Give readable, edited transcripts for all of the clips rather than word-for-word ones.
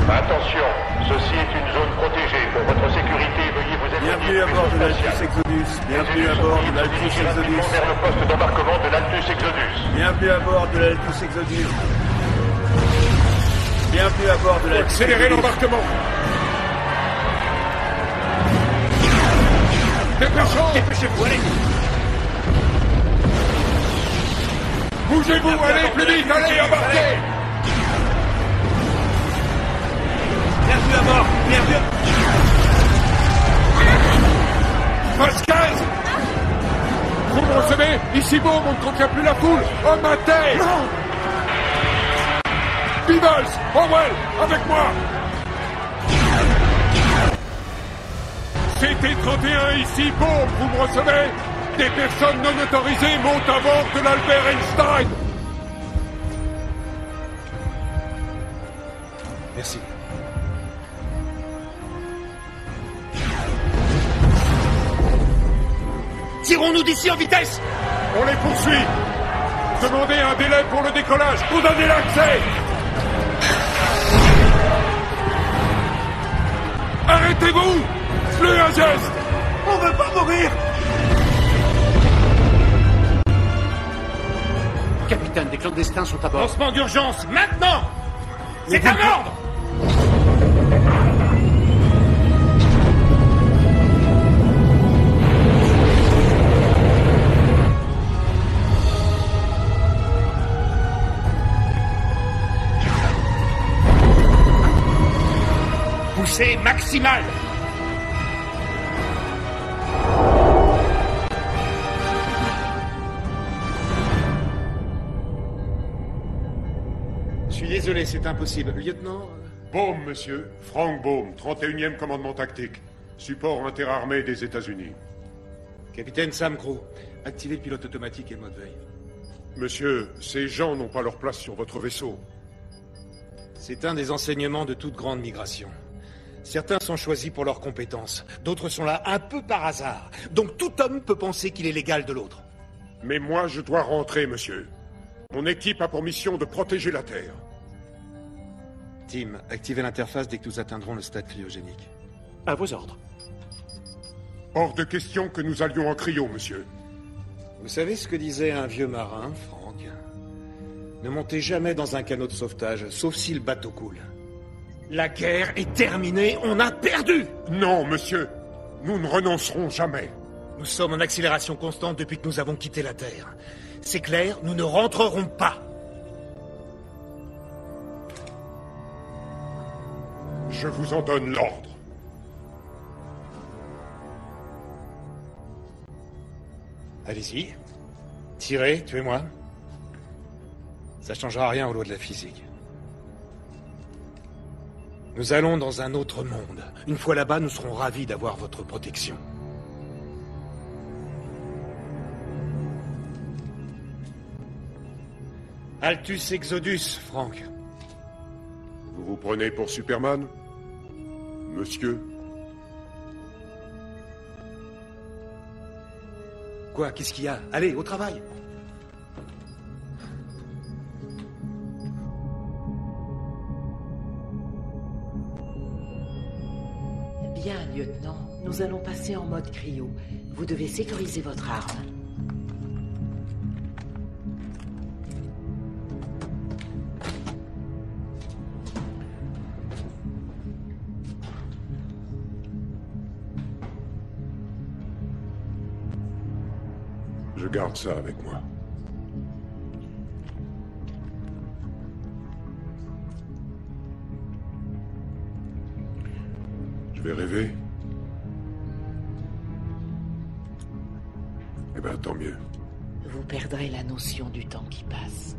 Attention, ceci est une zone protégée. Pour votre sécurité, veuillez vous éloigner. Bienvenue à bord de l'Altus Exodus. Bienvenue à bord de l'Altus Exodus. Vers le poste d'embarquement de l'Altus Exodus. Bienvenue à bord de l'Altus Exodus. Bienvenue à bord de l'Altus Exodus. Accélérez l'embarquement. Dépêchez-vous, allez. Bougez-vous, allez plus vite, allez, embarquez. Bienvenue à bord, bienvenue. Phase 15. Vous me recevez? Ici bon, on ne contient plus la foule. Homme à terre. Non. Peebles, Powell, avec moi. C'était 31 ici, bon, vous me recevez? Des personnes non autorisées montent à bord de l'Albert Einstein. Merci. Tirons-nous d'ici en vitesse! On les poursuit. Demandez un délai pour le décollage. Pour donner l'accès. Arrêtez-vous. Plus un geste. On veut pas mourir! Capitaine, des clandestins sont à bord. Lancement d'urgence, maintenant! C'est un ordre! Poussée maximale! Je suis désolé, c'est impossible. Lieutenant... Baum, monsieur. Frank Baum, 31e commandement tactique. Support interarmé des États-Unis. Capitaine Sam Crow, activez le pilote automatique et mode veille. Monsieur, ces gens n'ont pas leur place sur votre vaisseau. C'est un des enseignements de toute grande migration. Certains sont choisis pour leurs compétences, d'autres sont là un peu par hasard. Donc tout homme peut penser qu'il est l'égal de l'autre. Mais moi, je dois rentrer, monsieur. Mon équipe a pour mission de protéger la Terre. Tim, activez l'interface dès que nous atteindrons le stade cryogénique. À vos ordres. Hors de question que nous allions en cryo, monsieur. Vous savez ce que disait un vieux marin, Franck? Ne montez jamais dans un canot de sauvetage, sauf si le bateau coule. La guerre est terminée, on a perdu! Non, monsieur. Nous ne renoncerons jamais. Nous sommes en accélération constante depuis que nous avons quitté la Terre. C'est clair, nous ne rentrerons pas. Je vous en donne l'ordre. Allez-y. Tirez, tuez-moi. Ça changera rien au lot de la physique. Nous allons dans un autre monde. Une fois là-bas, nous serons ravis d'avoir votre protection. Altus Exodus, Franck. Vous vous prenez pour Superman? Monsieur? Quoi? Qu'est-ce qu'il y a? Allez, au travail! Bien, lieutenant. Nous allons passer en mode cryo. Vous devez sécuriser votre arme. Je garde ça avec moi. Je vais rêver. Eh ben, tant mieux. Vous perdrez la notion du temps qui passe.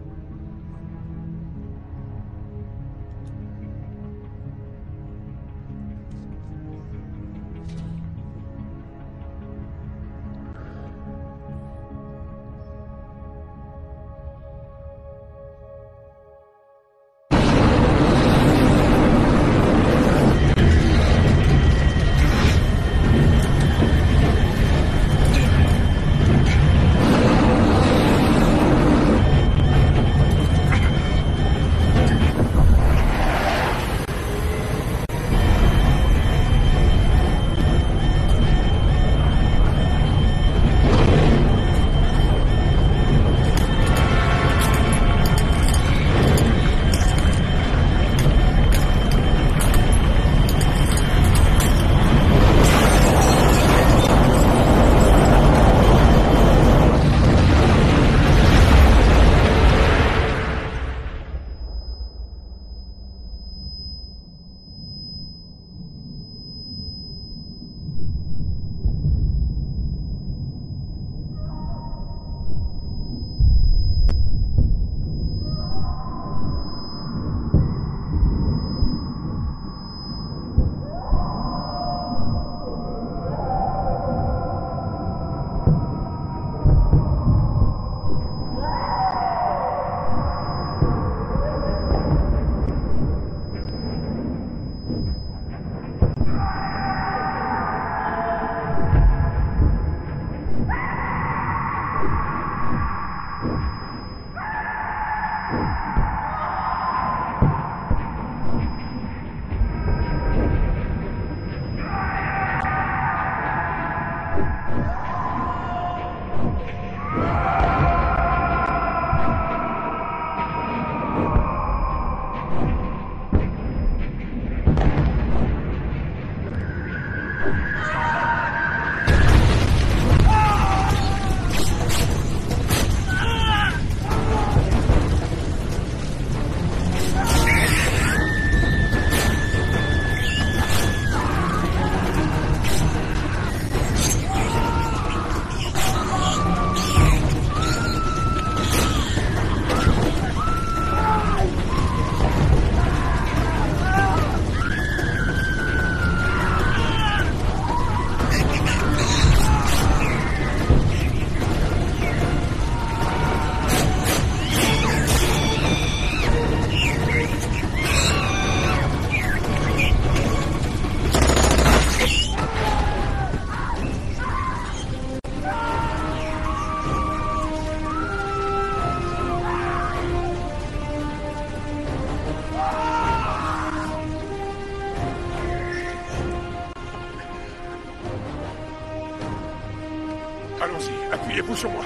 Allons-y, appuyez-vous sur moi.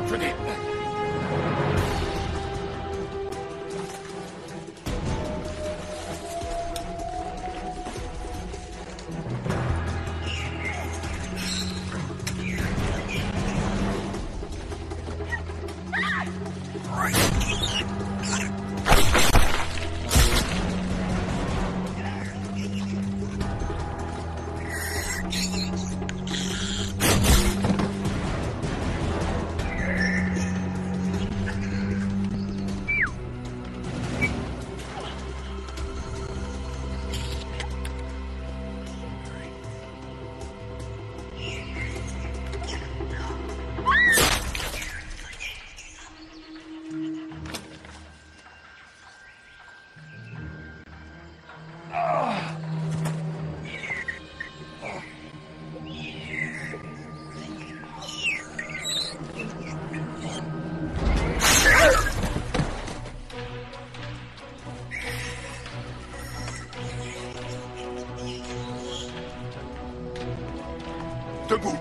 Venez. Debout.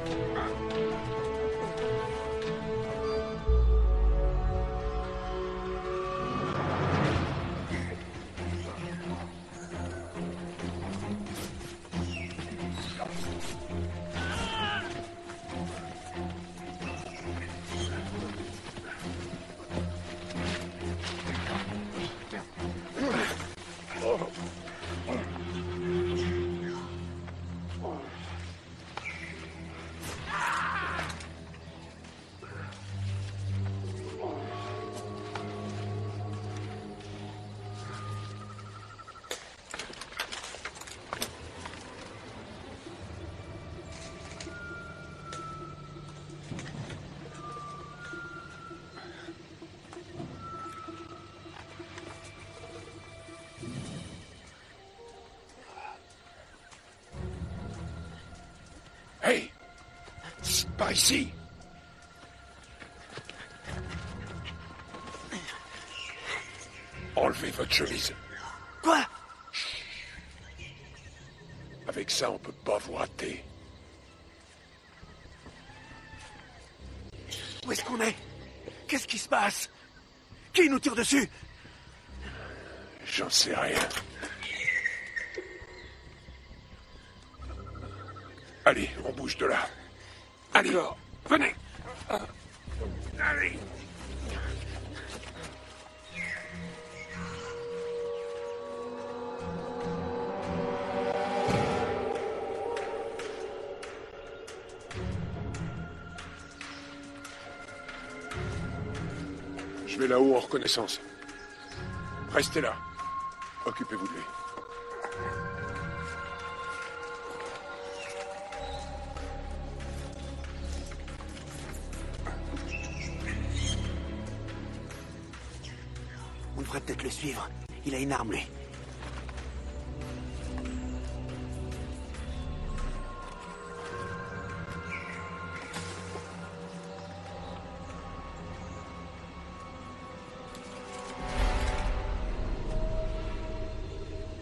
Hey! Par ici! Enlevez votre chemise. Quoi? Avec ça, on peut pas vous rater. Où est-ce qu'on est? Qu'est-ce qui se passe? Qui nous tire dessus? J'en sais rien. Allez, on bouge de là. Allez, venez. Allez. Je vais là-haut en reconnaissance. Restez là. Occupez-vous de lui. On devrait peut-être le suivre. Il a une arme, lui.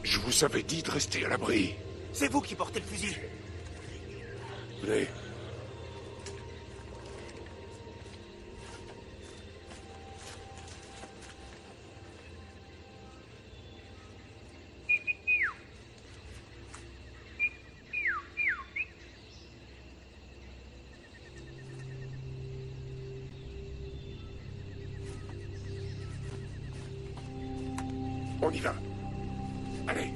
Je vous avais dit de rester à l'abri. C'est vous qui portez le fusil. Venez. On y va. Allez.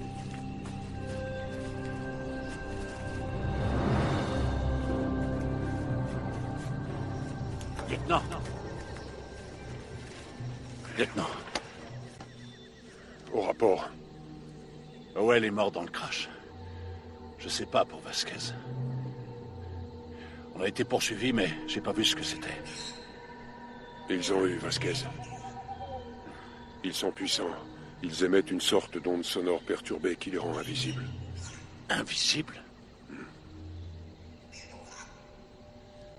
Lieutenant. Lieutenant. Au rapport. Howell est mort dans le crash. Je sais pas pour Vasquez. On a été poursuivis, mais j'ai pas vu ce que c'était. Ils ont eu Vasquez. Ils sont puissants. Ils émettent une sorte d'onde sonore perturbée qui les rend invisibles. Invisible?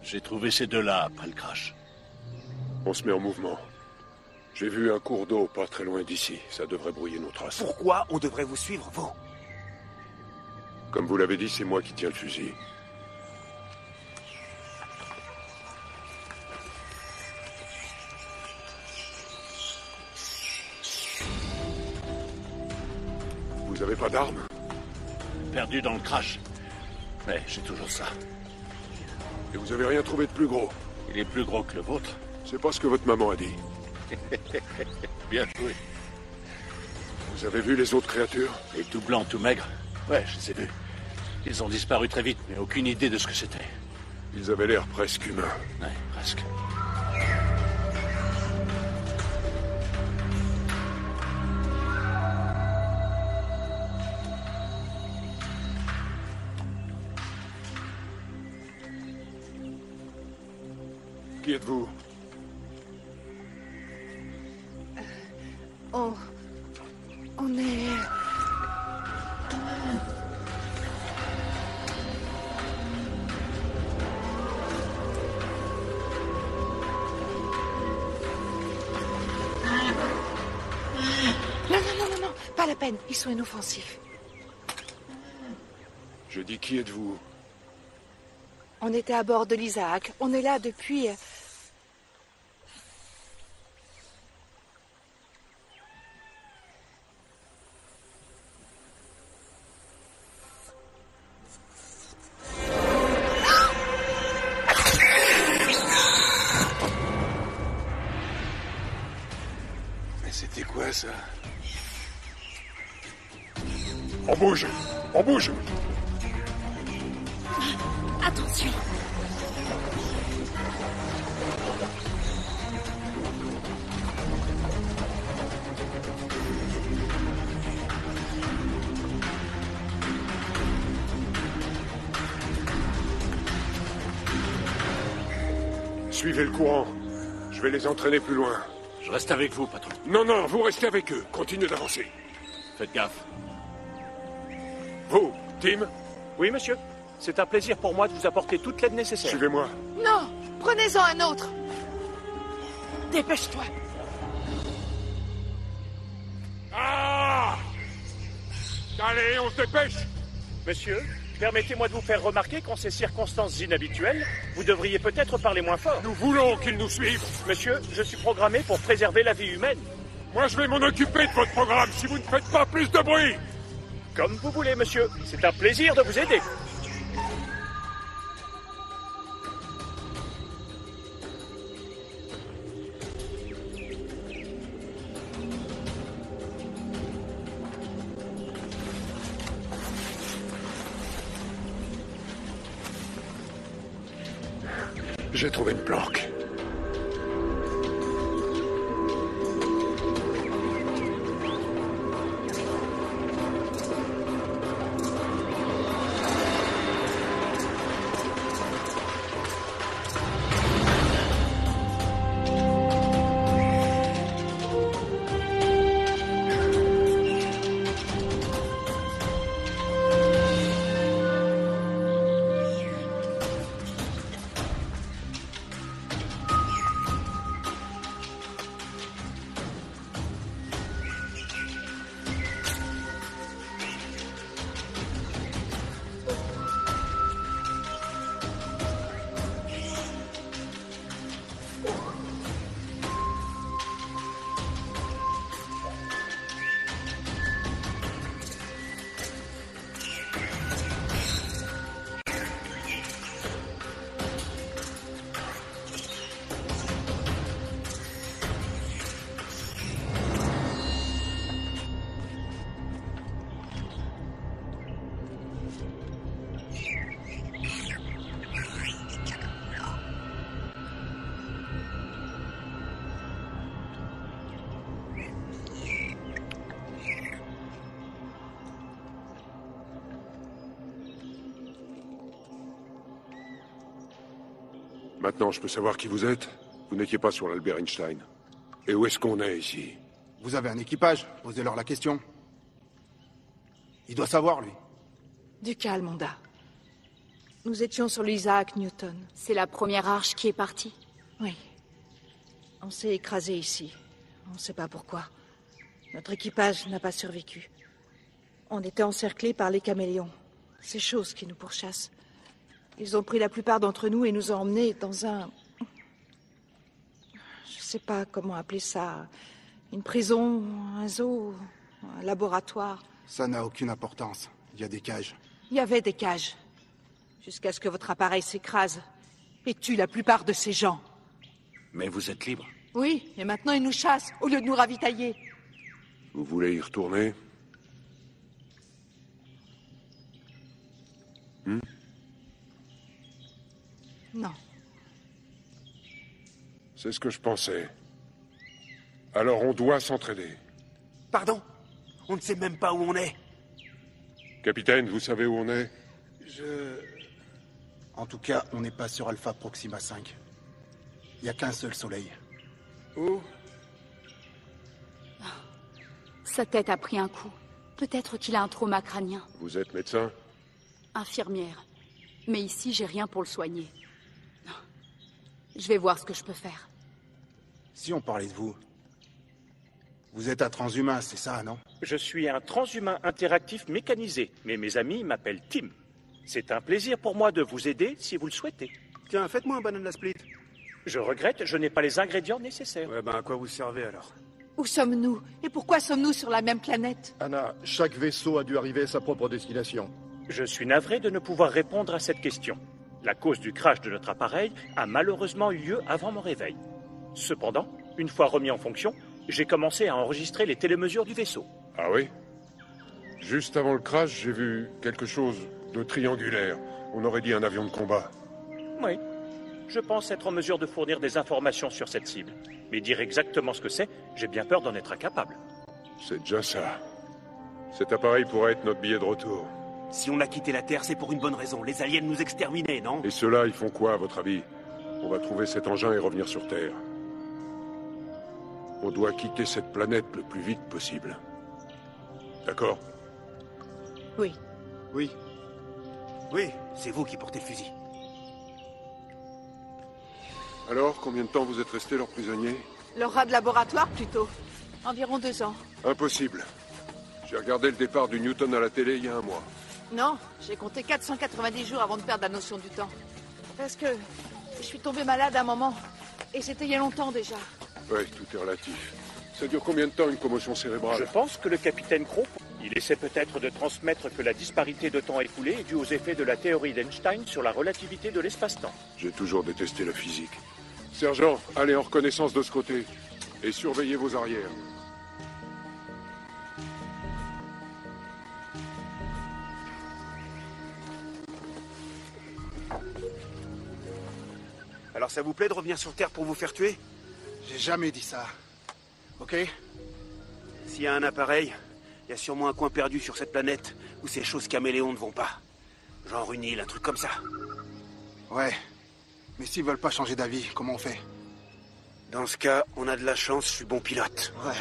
J'ai trouvé ces deux-là après le crash. On se met en mouvement. J'ai vu un cours d'eau pas très loin d'ici. Ça devrait brouiller nos traces. Pourquoi on devrait vous suivre, vous? Comme vous l'avez dit, c'est moi qui tiens le fusil. Vous avez pas d'armes? Perdu dans le crash. Mais j'ai toujours ça. Et vous avez rien trouvé de plus gros? Il est plus gros que le vôtre. C'est pas ce que votre maman a dit. Bien joué. Vous avez vu les autres créatures? Et tout blanc, tout maigre. Ouais, je les ai vus. Ils ont disparu très vite, mais aucune idée de ce que c'était. Ils avaient l'air presque humains. Ouais, presque. Qui êtes-vous? On est... Non, pas la peine, ils sont inoffensifs. Je dis qui êtes-vous? On était à bord de l'Isaac, on est là depuis... Mais c'était quoi ça? On bouge! On bouge! Attention! Suivez le courant. Je vais les entraîner plus loin. Je reste avec vous, patron. Non, non, vous restez avec eux. Continuez d'avancer. Faites gaffe. Vous, Tim, Oui, monsieur. C'est un plaisir pour moi de vous apporter toute l'aide nécessaire. suivez-moi. Non! Prenez-en un autre! Dépêche-toi! Ah! Allez, on se dépêche! Monsieur, permettez-moi de vous faire remarquer qu'en ces circonstances inhabituelles, vous devriez peut-être parler moins fort. Nous voulons qu'ils nous suivent. Monsieur, je suis programmé pour préserver la vie humaine. Moi, je vais m'en occuper de votre programme si vous ne faites pas plus de bruit. Comme vous voulez, monsieur. C'est un plaisir de vous aider. J'ai trouvé une planque. Maintenant, je peux savoir qui vous êtes? Vous n'étiez pas sur l'Albert Einstein. Et où est-ce qu'on est ici? Vous avez un équipage, posez-leur la question. Il doit savoir, lui. Du calme, Honda. Nous étions sur l'Isaac Newton. C'est la première arche qui est partie? Oui. On s'est écrasé ici. On ne sait pas pourquoi. Notre équipage n'a pas survécu. On était encerclés par les caméléons. Ces choses qui nous pourchassent. Ils ont pris la plupart d'entre nous et nous ont emmenés dans un... Je sais pas comment appeler ça. Une prison, un zoo, un laboratoire. Ça n'a aucune importance. Il y a des cages. Il y avait des cages. Jusqu'à ce que votre appareil s'écrase et tue la plupart de ces gens. Mais vous êtes libre? Oui, et maintenant ils nous chassent au lieu de nous ravitailler. Vous voulez y retourner? Non. C'est ce que je pensais. Alors on doit s'entraider. Pardon? On ne sait même pas où on est. Capitaine, vous savez où on est? En tout cas, on n'est pas sur Alpha Proxima 5. Il n'y a qu'un seul soleil. Où? Sa tête a pris un coup. Peut-être qu'il a un trauma crânien. Vous êtes médecin? Infirmière. Mais ici, j'ai rien pour le soigner. Je vais voir ce que je peux faire. Si on parlait de vous... Vous êtes un transhumain, c'est ça, non? Je suis un transhumain interactif mécanisé, mais mes amis m'appellent Tim. C'est un plaisir pour moi de vous aider si vous le souhaitez. Tiens, faites-moi un banana split. Je regrette, je n'ai pas les ingrédients nécessaires. Ouais, ben à quoi vous servez alors? Où sommes-nous? Et pourquoi sommes-nous sur la même planète? Anna, chaque vaisseau a dû arriver à sa propre destination. Je suis navré de ne pouvoir répondre à cette question. La cause du crash de notre appareil a malheureusement eu lieu avant mon réveil. Cependant, une fois remis en fonction, j'ai commencé à enregistrer les télémesures du vaisseau. Ah oui? Juste avant le crash, j'ai vu quelque chose de triangulaire. On aurait dit un avion de combat. Oui. Je pense être en mesure de fournir des informations sur cette cible. Mais dire exactement ce que c'est, j'ai bien peur d'en être incapable. C'est déjà ça. Cet appareil pourrait être notre billet de retour. Si on a quitté la Terre, c'est pour une bonne raison. Les aliens nous exterminaient, non? Et ceux-là, ils font quoi, à votre avis? On va trouver cet engin et revenir sur Terre. On doit quitter cette planète le plus vite possible. D'accord? Oui. Oui. Oui, c'est vous qui portez le fusil. Alors, combien de temps vous êtes restés leurs prisonniers? Leur rat de laboratoire, plutôt. Environ 2 ans. Impossible. J'ai regardé le départ du Newton à la télé il y a un mois. Non, j'ai compté 490 jours avant de perdre la notion du temps. Parce que je suis tombée malade à un moment. Et c'était il y a longtemps déjà. Ouais, tout est relatif. Ça dure combien de temps, une commotion cérébrale? Je pense que le capitaine Crow, il essaie peut-être de transmettre que la disparité de temps écoulé est due aux effets de la théorie d'Einstein sur la relativité de l'espace-temps. J'ai toujours détesté la physique. Sergent, allez en reconnaissance de ce côté. Et surveillez vos arrières. Alors ça vous plaît de revenir sur Terre pour vous faire tuer? J'ai jamais dit ça. Ok? S'il y a un appareil, il y a sûrement un coin perdu sur cette planète où ces choses caméléons ne vont pas. Genre une île, un truc comme ça. Ouais. Mais s'ils veulent pas changer d'avis, comment on fait? Dans ce cas, on a de la chance, je suis bon pilote. Ouais.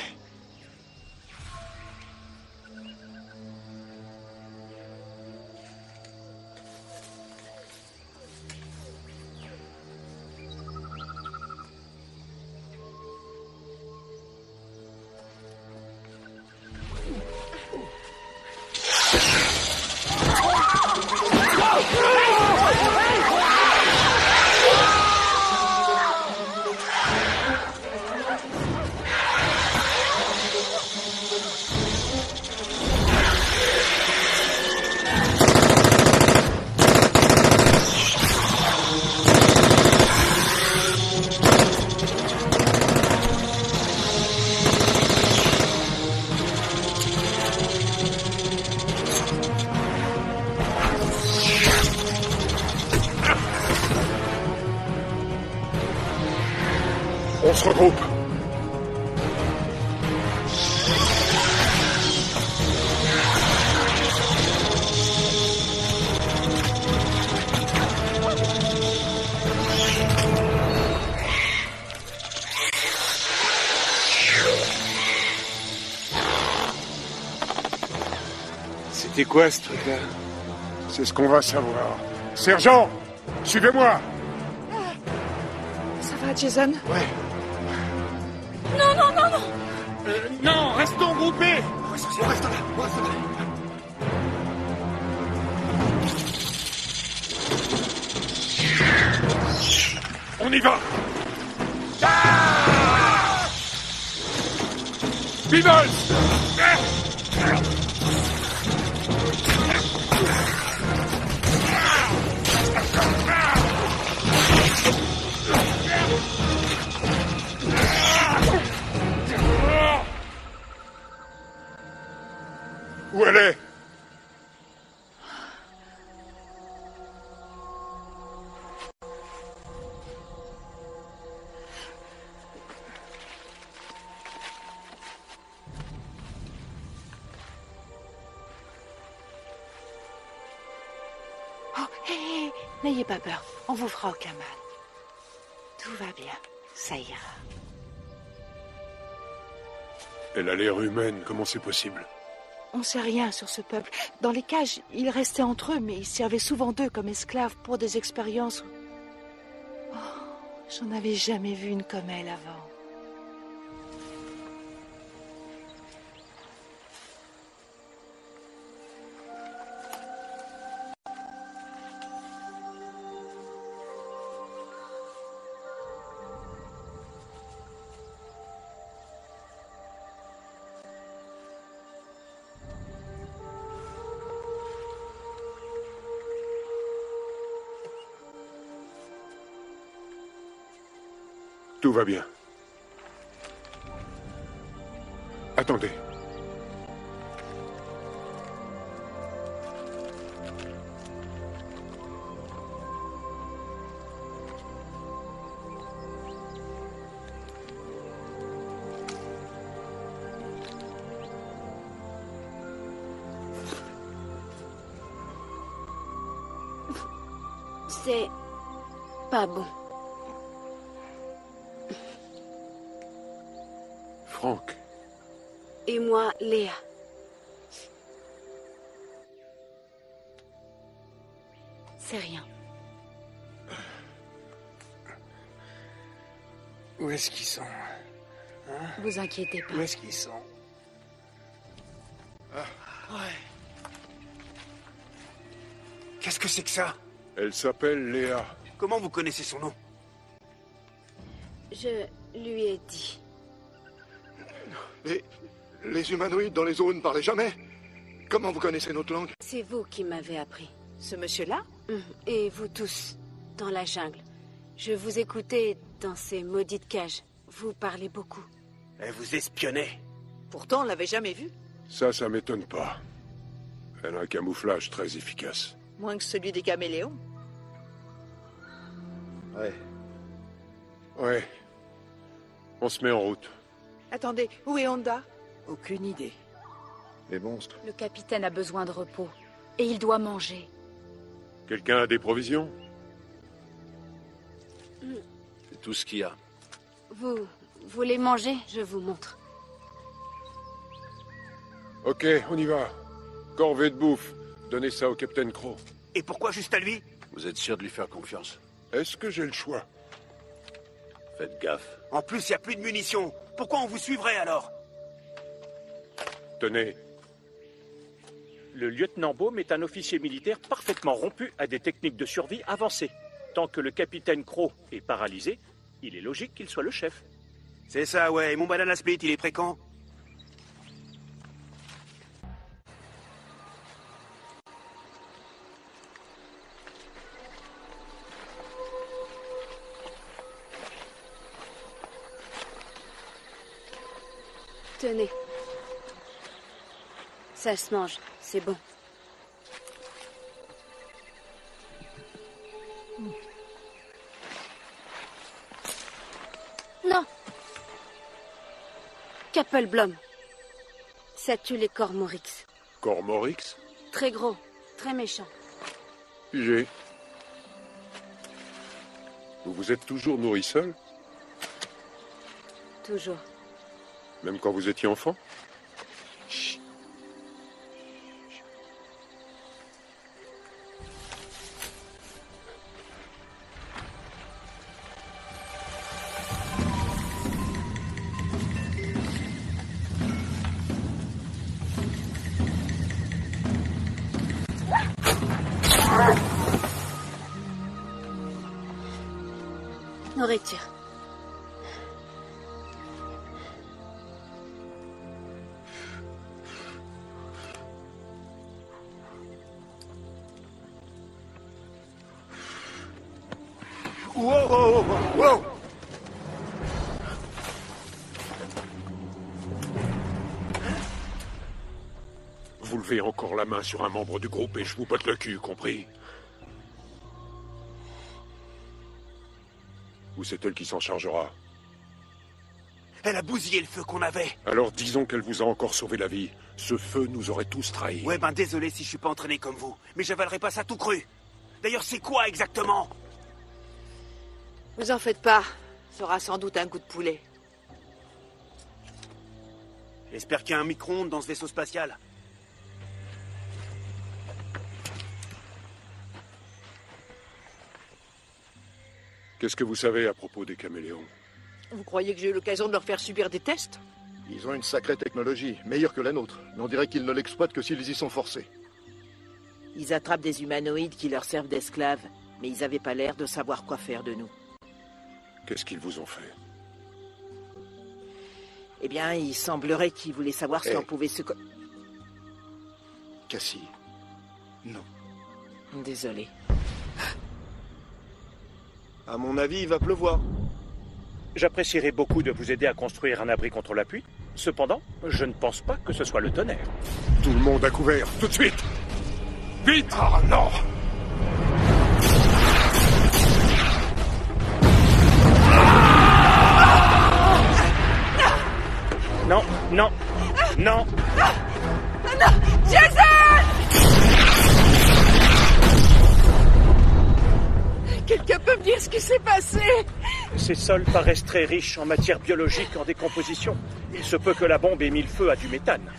On se regroupe. C'était quoi ce truc-là? C'est ce qu'on va savoir. Sergent, suivez-moi. Ça va, Jason? Ouais. Non, non, non, non! Non, restons groupés. On reste là, on reste là. On y va. Ah! Peebles! Où elle est? Oh, hé, hé, n'ayez pas peur. On vous fera aucun mal. Tout va bien. Ça ira. Elle a l'air humaine, comment c'est possible? On sait rien sur ce peuple. Dans les cages, ils restaient entre eux, mais ils servaient souvent d'eux comme esclaves pour des expériences. Oh, j'en avais jamais vu une comme elle avant. Tout va bien. Attendez. C'est pas bon. Franck. Et moi, Léa. C'est rien. Où est-ce qu'ils sont? Hein? Vous inquiétez pas. Où est-ce qu'ils sont? Ouais. Qu'est-ce que c'est que ça? Elle s'appelle Léa. Comment vous connaissez son nom? Je lui ai dit. Les humanoïdes dans les eaux ne parlaient jamais. Comment vous connaissez notre langue? C'est vous qui m'avez appris. Ce monsieur-là? Et vous tous, dans la jungle. Je vous écoutais dans ces maudites cages. Vous parlez beaucoup. Elle vous espionnait. Pourtant, on l'avait jamais vu. Ça m'étonne pas. Elle a un camouflage très efficace. Moins que celui des caméléons. Ouais. Ouais. On se met en route. Attendez, où est Honda? Aucune idée. Les monstres. Le capitaine a besoin de repos. Et il doit manger. Quelqu'un a des provisions? C'est tout ce qu'il y a. Vous voulez manger? Je vous montre. Ok, on y va. Corvée de bouffe. Donnez ça au Capitaine Crow. Et pourquoi juste à lui? Vous êtes sûr de lui faire confiance? Est-ce que j'ai le choix? Faites gaffe. En plus, il n'y a plus de munitions. Pourquoi on vous suivrait alors? Tenez. Le lieutenant Baum est un officier militaire parfaitement rompu à des techniques de survie avancées. Tant que le capitaine Crow est paralysé, il est logique qu'il soit le chef. C'est ça, ouais. Et mon banana split, il est prêt quand? Tenez. Ça se mange, c'est bon. Non. Capelblom. Ça tue les Cormorix. Cormorix? Très gros, très méchant. J'ai. Vous vous êtes toujours nourri seul? Toujours. Même quand vous étiez enfant? nourriture. Wow, wow, wow. Vous levez encore la main sur un membre du groupe et je vous botte le cul, compris? Ou c'est elle qui s'en chargera? Elle a bousillé le feu qu'on avait. Alors disons qu'elle vous a encore sauvé la vie. Ce feu nous aurait tous trahis. Ouais, ben désolé si je suis pas entraîné comme vous. Mais j'avalerai pas ça tout cru. D'ailleurs, c'est quoi exactement? Vous en faites pas. Ce sera sans doute un goût de poulet. J'espère qu'il y a un micro-ondes dans ce vaisseau spatial. Qu'est-ce que vous savez à propos des caméléons? Vous croyez que j'ai eu l'occasion de leur faire subir des tests? Ils ont une sacrée technologie, meilleure que la nôtre. Mais on dirait qu'ils ne l'exploitent que s'ils y sont forcés. Ils attrapent des humanoïdes qui leur servent d'esclaves, mais ils n'avaient pas l'air de savoir quoi faire de nous. Qu'est-ce qu'ils vous ont fait? Eh bien, il semblerait qu'ils voulaient savoir si on pouvait se... Cassie. Non. Désolé. À mon avis, il va pleuvoir. J'apprécierais beaucoup de vous aider à construire un abri contre la pluie. Cependant, je ne pense pas que ce soit le tonnerre. Tout le monde à couvert, tout de suite! Vite! Ah non! Non, non, non! Non! Jason! Quelqu'un peut me dire ce qui s'est passé? Ces sols paraissent très riches en matière biologique en décomposition. Il se peut que la bombe ait mis le feu à du méthane.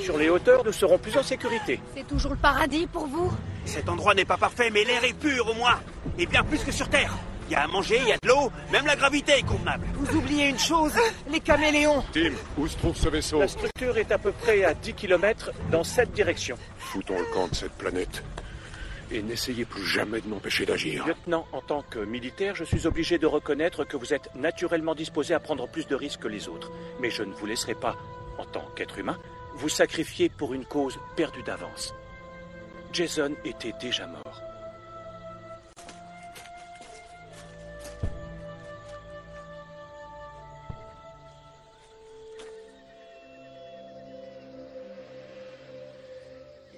Sur les hauteurs, nous serons plus en sécurité. C'est toujours le paradis pour vous? Cet endroit n'est pas parfait, mais l'air est pur au moins. Et bien plus que sur Terre. Il y a à manger, il y a de l'eau, même la gravité est convenable. Vous oubliez une chose, les caméléons. Tim, où se trouve ce vaisseau? La structure est à peu près à 10 km dans cette direction. Foutons le camp de cette planète. Et n'essayez plus jamais de m'empêcher d'agir. Lieutenant, en tant que militaire, je suis obligé de reconnaître que vous êtes naturellement disposé à prendre plus de risques que les autres. Mais je ne vous laisserai pas, en tant qu'être humain, vous sacrifier pour une cause perdue d'avance. Jason était déjà mort.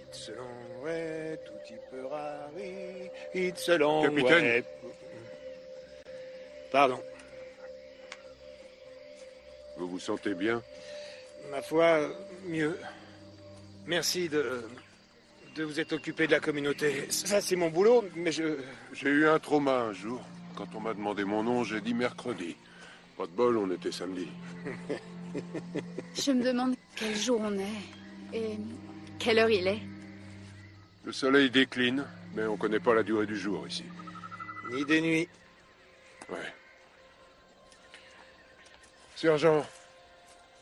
It's a long way to Tipperary. It's a long Capitaine. way. Pardon. Vous vous sentez bien? Ma foi, mieux. Merci de vous être occupé de la communauté. Ça, c'est mon boulot, mais J'ai eu un trauma un jour. Quand on m'a demandé mon nom, j'ai dit mercredi. Pas de bol, on était samedi. Je me demande quel jour on est et quelle heure il est. Le soleil décline, mais on connaît pas la durée du jour ici. Ni des nuits. Ouais. Sergent,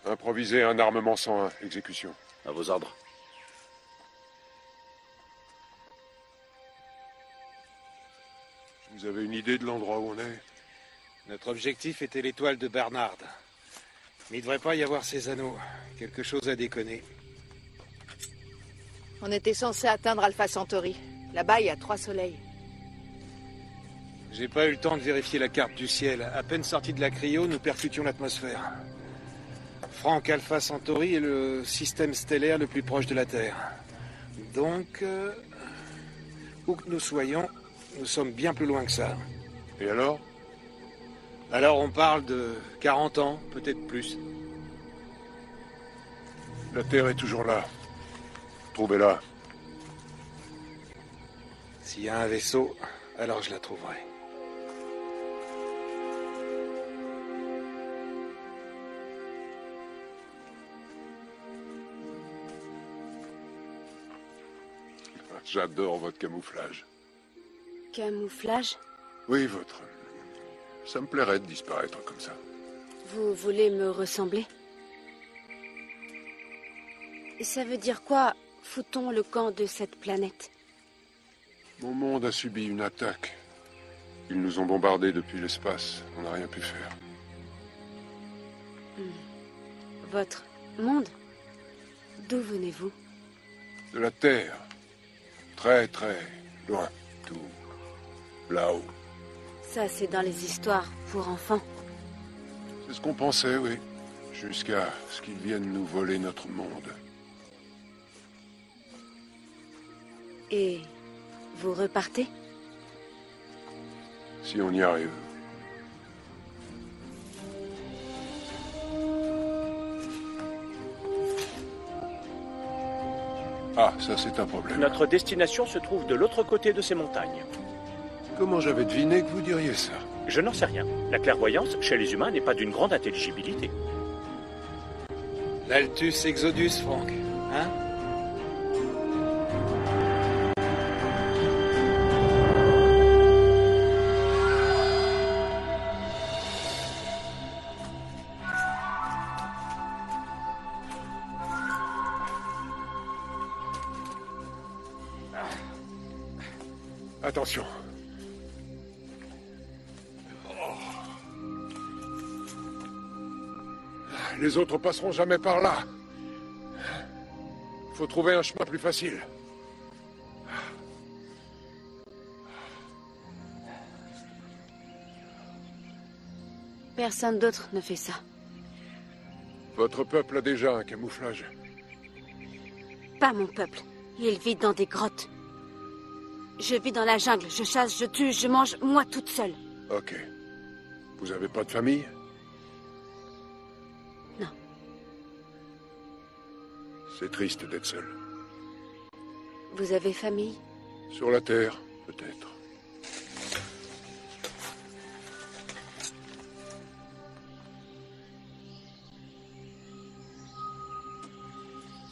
improvisez un armement 101, exécution. À vos ordres. Vous avez une idée de l'endroit où on est? Notre objectif était l'étoile de Bernard. Mais il ne devrait pas y avoir ces anneaux. Quelque chose a déconné. On était censé atteindre Alpha Centauri. Là-bas, il y a 3 soleils. J'ai pas eu le temps de vérifier la carte du ciel. À peine sortis de la cryo, nous percutions l'atmosphère. Franck, Alpha Centauri est le système stellaire le plus proche de la Terre. Donc, où que nous soyons, nous sommes bien plus loin que ça. Et alors? Alors on parle de 40 ans, peut-être plus. La Terre est toujours là. Trouvez-la. S'il y a un vaisseau, alors je la trouverai. J'adore votre camouflage. Camouflage? Oui, votre. Ça me plairait de disparaître comme ça. Vous voulez me ressembler? Ça veut dire quoi, foutons le camp de cette planète? Mon monde a subi une attaque. Ils nous ont bombardés depuis l'espace. On n'a rien pu faire. Votre monde? D'où venez-vous? De la Terre. Très, très loin. Tout là-haut. Ça, c'est dans les histoires pour enfants. C'est ce qu'on pensait, oui. Jusqu'à ce qu'ils viennent nous voler notre monde. Et vous repartez? Si on y arrive. Ah, ça c'est un problème. Notre destination se trouve de l'autre côté de ces montagnes. Comment j'avais deviné que vous diriez ça? Je n'en sais rien. La clairvoyance, chez les humains, n'est pas d'une grande intelligibilité. L'Altus Exodus, Franck. Hein? Attention. Les autres passeront jamais par là. Faut trouver un chemin plus facile. Personne d'autre ne fait ça. Votre peuple a déjà un camouflage. Pas mon peuple. Il vit dans des grottes. Je vis dans la jungle. Je chasse, je tue, je mange, moi toute seule. Ok. Vous avez pas de famille? Non. C'est triste d'être seul. Vous avez famille? Sur la Terre, peut-être.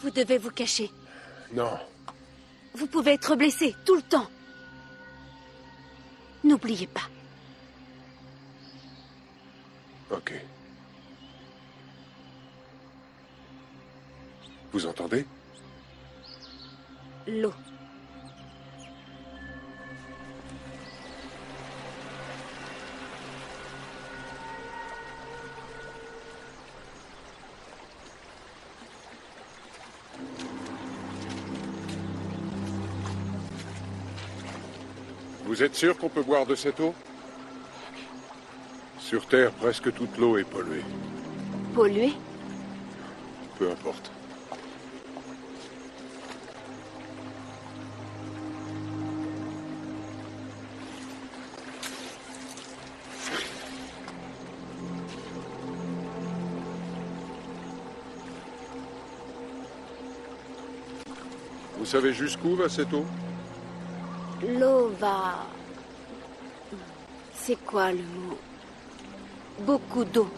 Vous devez vous cacher. Non. Vous pouvez être blessé tout le temps. N'oubliez pas. Ok. Vous entendez? L'eau. Vous êtes sûr qu'on peut boire de cette eau? Sur Terre, presque toute l'eau est polluée. Polluée? Peu importe. Vous savez jusqu'où va cette eau? L'eau va... C'est quoi le mot? Beaucoup d'eau.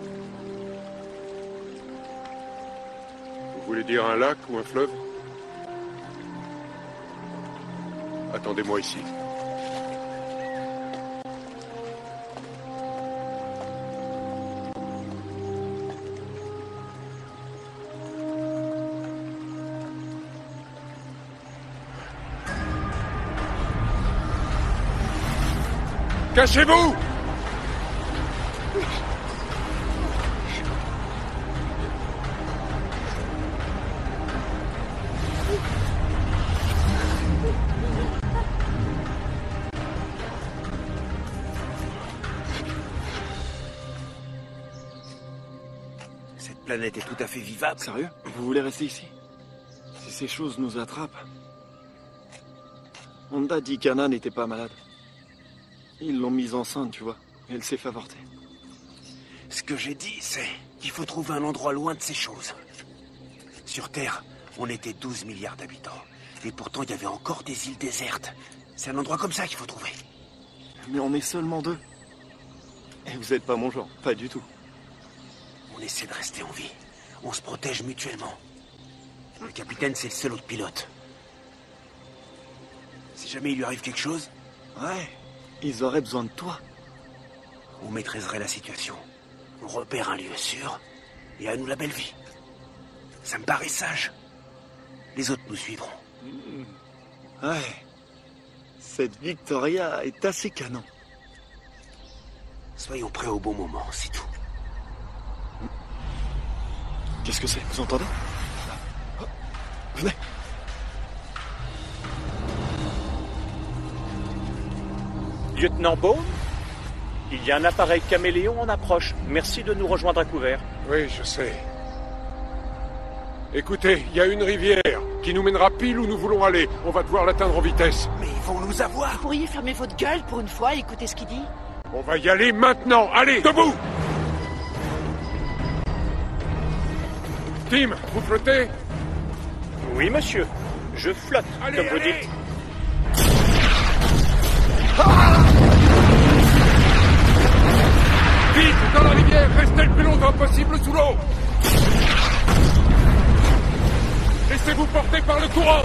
Vous voulez dire un lac ou un fleuve? Attendez-moi ici. Cachez-vous! Cette planète est tout à fait vivable. Sérieux? Vous voulez rester ici? Si ces choses nous attrapent... Honda dit qu'Anna n'était pas malade. Ils l'ont mise enceinte, tu vois. Elle s'est fait avorter. Ce que j'ai dit, c'est qu'il faut trouver un endroit loin de ces choses. Sur Terre, on était 12 milliards d'habitants. Et pourtant, il y avait encore des îles désertes. C'est un endroit comme ça qu'il faut trouver. Mais on est seulement deux. Et vous êtes pas mon genre, pas du tout. On essaie de rester en vie. On se protège mutuellement. Le capitaine, c'est le seul autre pilote. Si jamais il lui arrive quelque chose... Ouais, ils auraient besoin de toi. On maîtriserait la situation. On repère un lieu sûr, et à nous la belle vie. Ça me paraît sage. Les autres nous suivront. Ouais. Cette Victoria est assez canon. Soyons prêts au bon moment, c'est tout. Qu'est-ce que c'est? Vous entendez? Venez. Lieutenant Bone, il y a un appareil caméléon en approche. Merci de nous rejoindre à couvert. Oui, je sais. Écoutez, il y a une rivière qui nous mènera pile où nous voulons aller. On va devoir l'atteindre en vitesse. Mais ils vont nous avoir. Vous pourriez fermer votre gueule pour une fois et écouter ce qu'il dit? On va y aller maintenant. Allez, debout! Tim, vous flottez? Oui, monsieur. Je flotte, allez, comme vous dites. Vite, dans la rivière, restez le plus longtemps possible sous l'eau. Laissez-vous porter par le courant.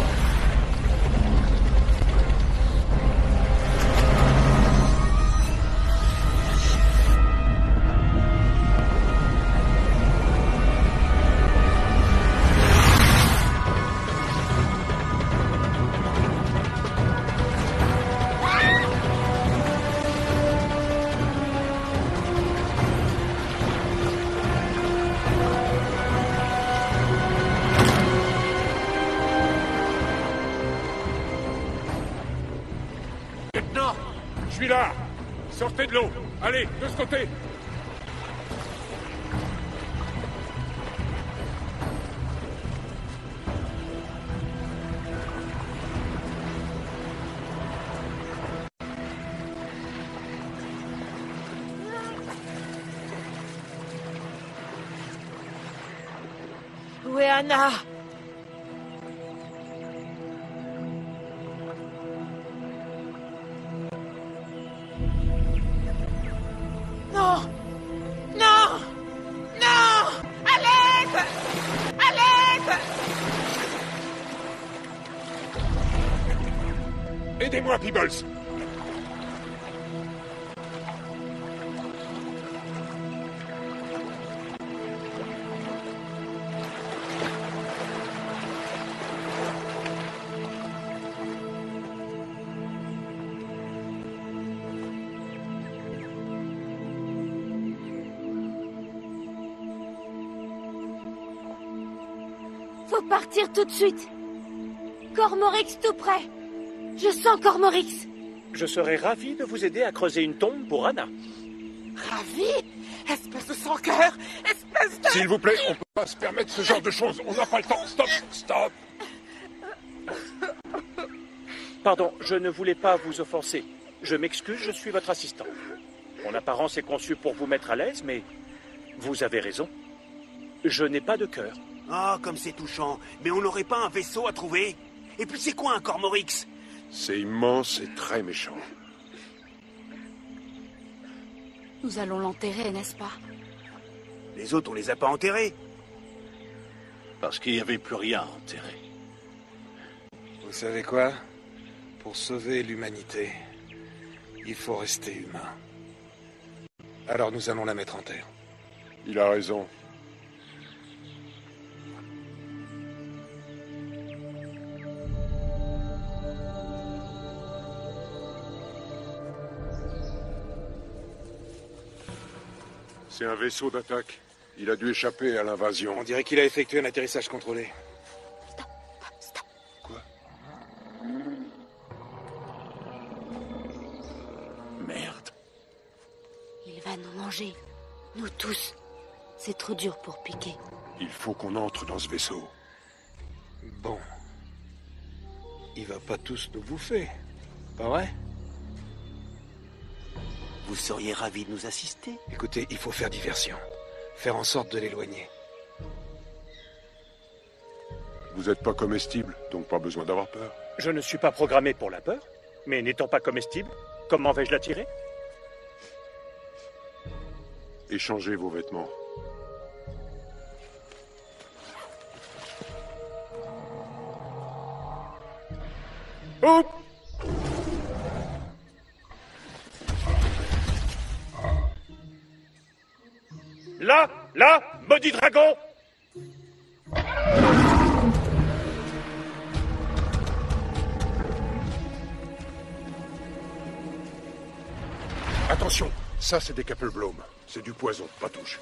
Je suis là. Sortez de l'eau. Allez, de ce côté. Où est Anna? Non! Non! Non! À l'aide! À l'aide! Aidez-moi, Peebles. Faut partir tout de suite. Cormorix tout près. Je sens Cormorix. Je serais ravi de vous aider à creuser une tombe pour Anna. Ravi? Espèce de sans-cœur! Espèce de... S'il vous plaît, on peut pas se permettre ce genre de choses. On n'a pas le temps. Stop! Stop! Pardon, je ne voulais pas vous offenser. Je m'excuse, je suis votre assistant. Mon apparence est conçue pour vous mettre à l'aise, mais vous avez raison. Je n'ai pas de cœur. Ah, comme c'est touchant. Mais on n'aurait pas un vaisseau à trouver? Et puis c'est quoi un Cormorix? C'est immense et très méchant. Nous allons l'enterrer, n'est-ce pas? Les autres, on les a pas enterrés. Parce qu'il n'y avait plus rien à enterrer. Vous savez quoi? Pour sauver l'humanité, il faut rester humain. Alors nous allons la mettre en terre. Il a raison. C'est un vaisseau d'attaque. Il a dû échapper à l'invasion. On dirait qu'il a effectué un atterrissage contrôlé. Quoi? Merde. Il va nous manger. Nous tous. C'est trop dur pour piquer. Il faut qu'on entre dans ce vaisseau. Bon. Il va pas tous nous bouffer. Pas vrai? Vous seriez ravis de nous assister? Écoutez, il faut faire diversion. Faire en sorte de l'éloigner. Vous n'êtes pas comestible, donc pas besoin d'avoir peur. Je ne suis pas programmé pour la peur, mais n'étant pas comestible, comment vais-je l'attirer? Échangez vos vêtements. Oh! Là, maudit dragon! Attention, Ça, c'est des Kappelblom. C'est du poison, pas touche.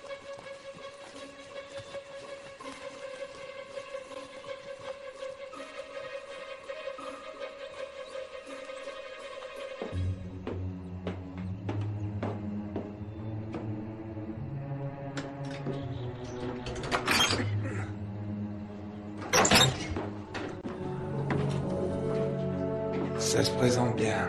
Ça se présente bien.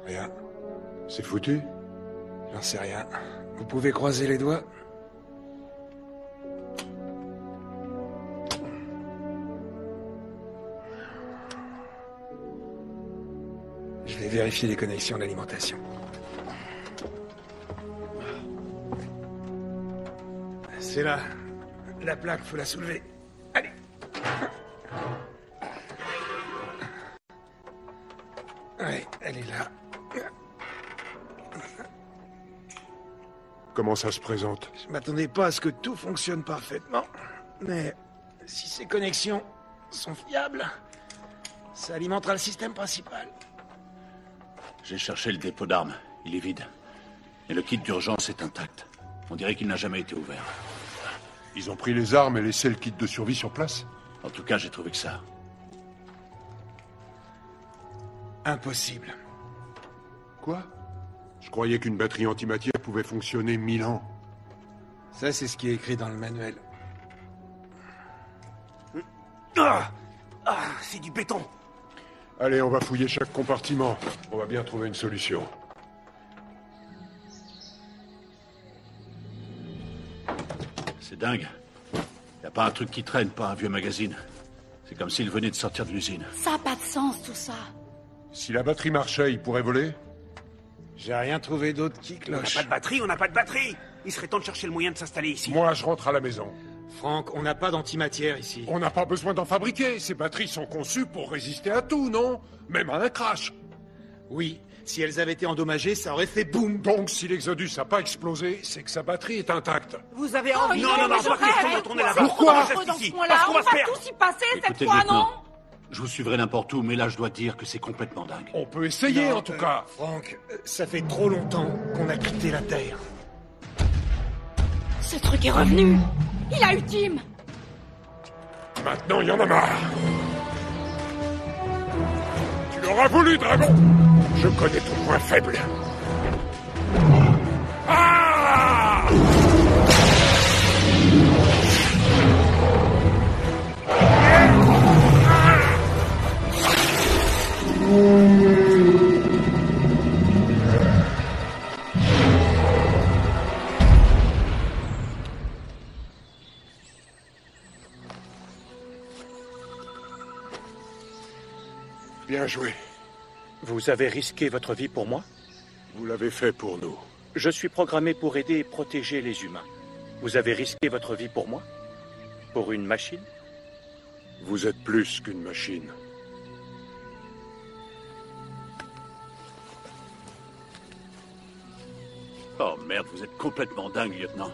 Rien. C'est foutu? J'en sais rien. Vous pouvez croiser les doigts? Je vais vérifier les connexions d'alimentation. C'est là. La plaque, faut la soulever. Allez. Ouais, elle est là. Comment ça se présente? Je m'attendais pas à ce que tout fonctionne parfaitement. Mais si ces connexions sont fiables, ça alimentera le système principal. J'ai cherché le dépôt d'armes. Il est vide. Et le kit d'urgence est intact. On dirait qu'il n'a jamais été ouvert. Ils ont pris les armes et laissé le kit de survie sur place? En tout cas, j'ai trouvé que ça. Impossible. Quoi? Je croyais qu'une batterie antimatière pouvait fonctionner 1000 ans. Ça, c'est ce qui est écrit dans le manuel. C'est du béton. Allez, on va fouiller chaque compartiment. On va bien trouver une solution. C'est dingue. Y a pas un truc qui traîne, pas un vieux magazine. C'est comme s'il venait de sortir de l'usine. Ça n'a pas de sens, tout ça. Si la batterie marchait, il pourrait voler? J'ai rien trouvé d'autre qui On n'a cloche. pas de batterie, on n'a pas de batterie. Il serait temps de chercher le moyen de s'installer ici. Moi, je rentre à la maison. Franck, on n'a pas d'antimatière ici. On n'a pas besoin d'en fabriquer. Ces batteries sont conçues pour résister à tout, non? Même à un crash. Oui, si elles avaient été endommagées, ça aurait fait boum. Donc, si l'Exodus n'a pas explosé, c'est que sa batterie est intacte. Vous avez envie non, pas question de retourner là-bas. Pourquoi? On reste ici, parce qu'on On va se va perdre. tous y passer cette Écoutez, fois, lieutenant, non? je vous suivrai n'importe où, mais là, je dois dire que c'est complètement dingue. On peut essayer, Non, en tout cas. Franck, ça fait trop longtemps qu'on a quitté la Terre. Ce truc est revenu. Il a eu Tim. Maintenant, il y en a marre. Tu l'auras voulu, dragon. Je connais ton point faible. Ah! Bien joué. Vous avez risqué votre vie pour moi? Vous l'avez fait pour nous. Je suis programmé pour aider et protéger les humains. Vous avez risqué votre vie pour moi? Pour une machine? Vous êtes plus qu'une machine. Oh merde, vous êtes complètement dingue, lieutenant.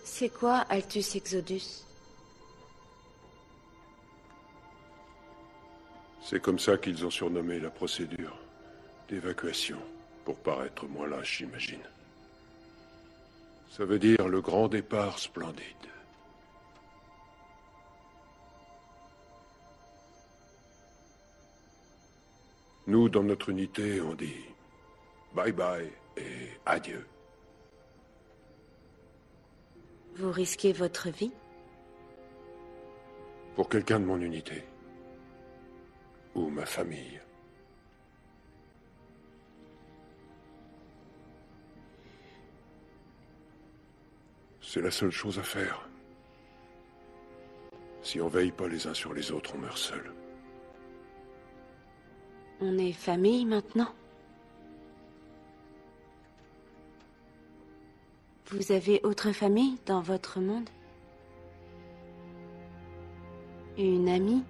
C'est quoi Altus Exodus? C'est comme ça qu'ils ont surnommé la procédure d'évacuation, pour paraître moins lâche, j'imagine. Ça veut dire le grand départ splendide. Nous, dans notre unité, on dit bye bye et adieu. Vous risquez votre vie? Pour quelqu'un de mon unité. Ou ma famille. C'est la seule chose à faire. Si on veille pas les uns sur les autres, on meurt seul. On est famille maintenant? Vous avez autre famille dans votre monde? Une amie?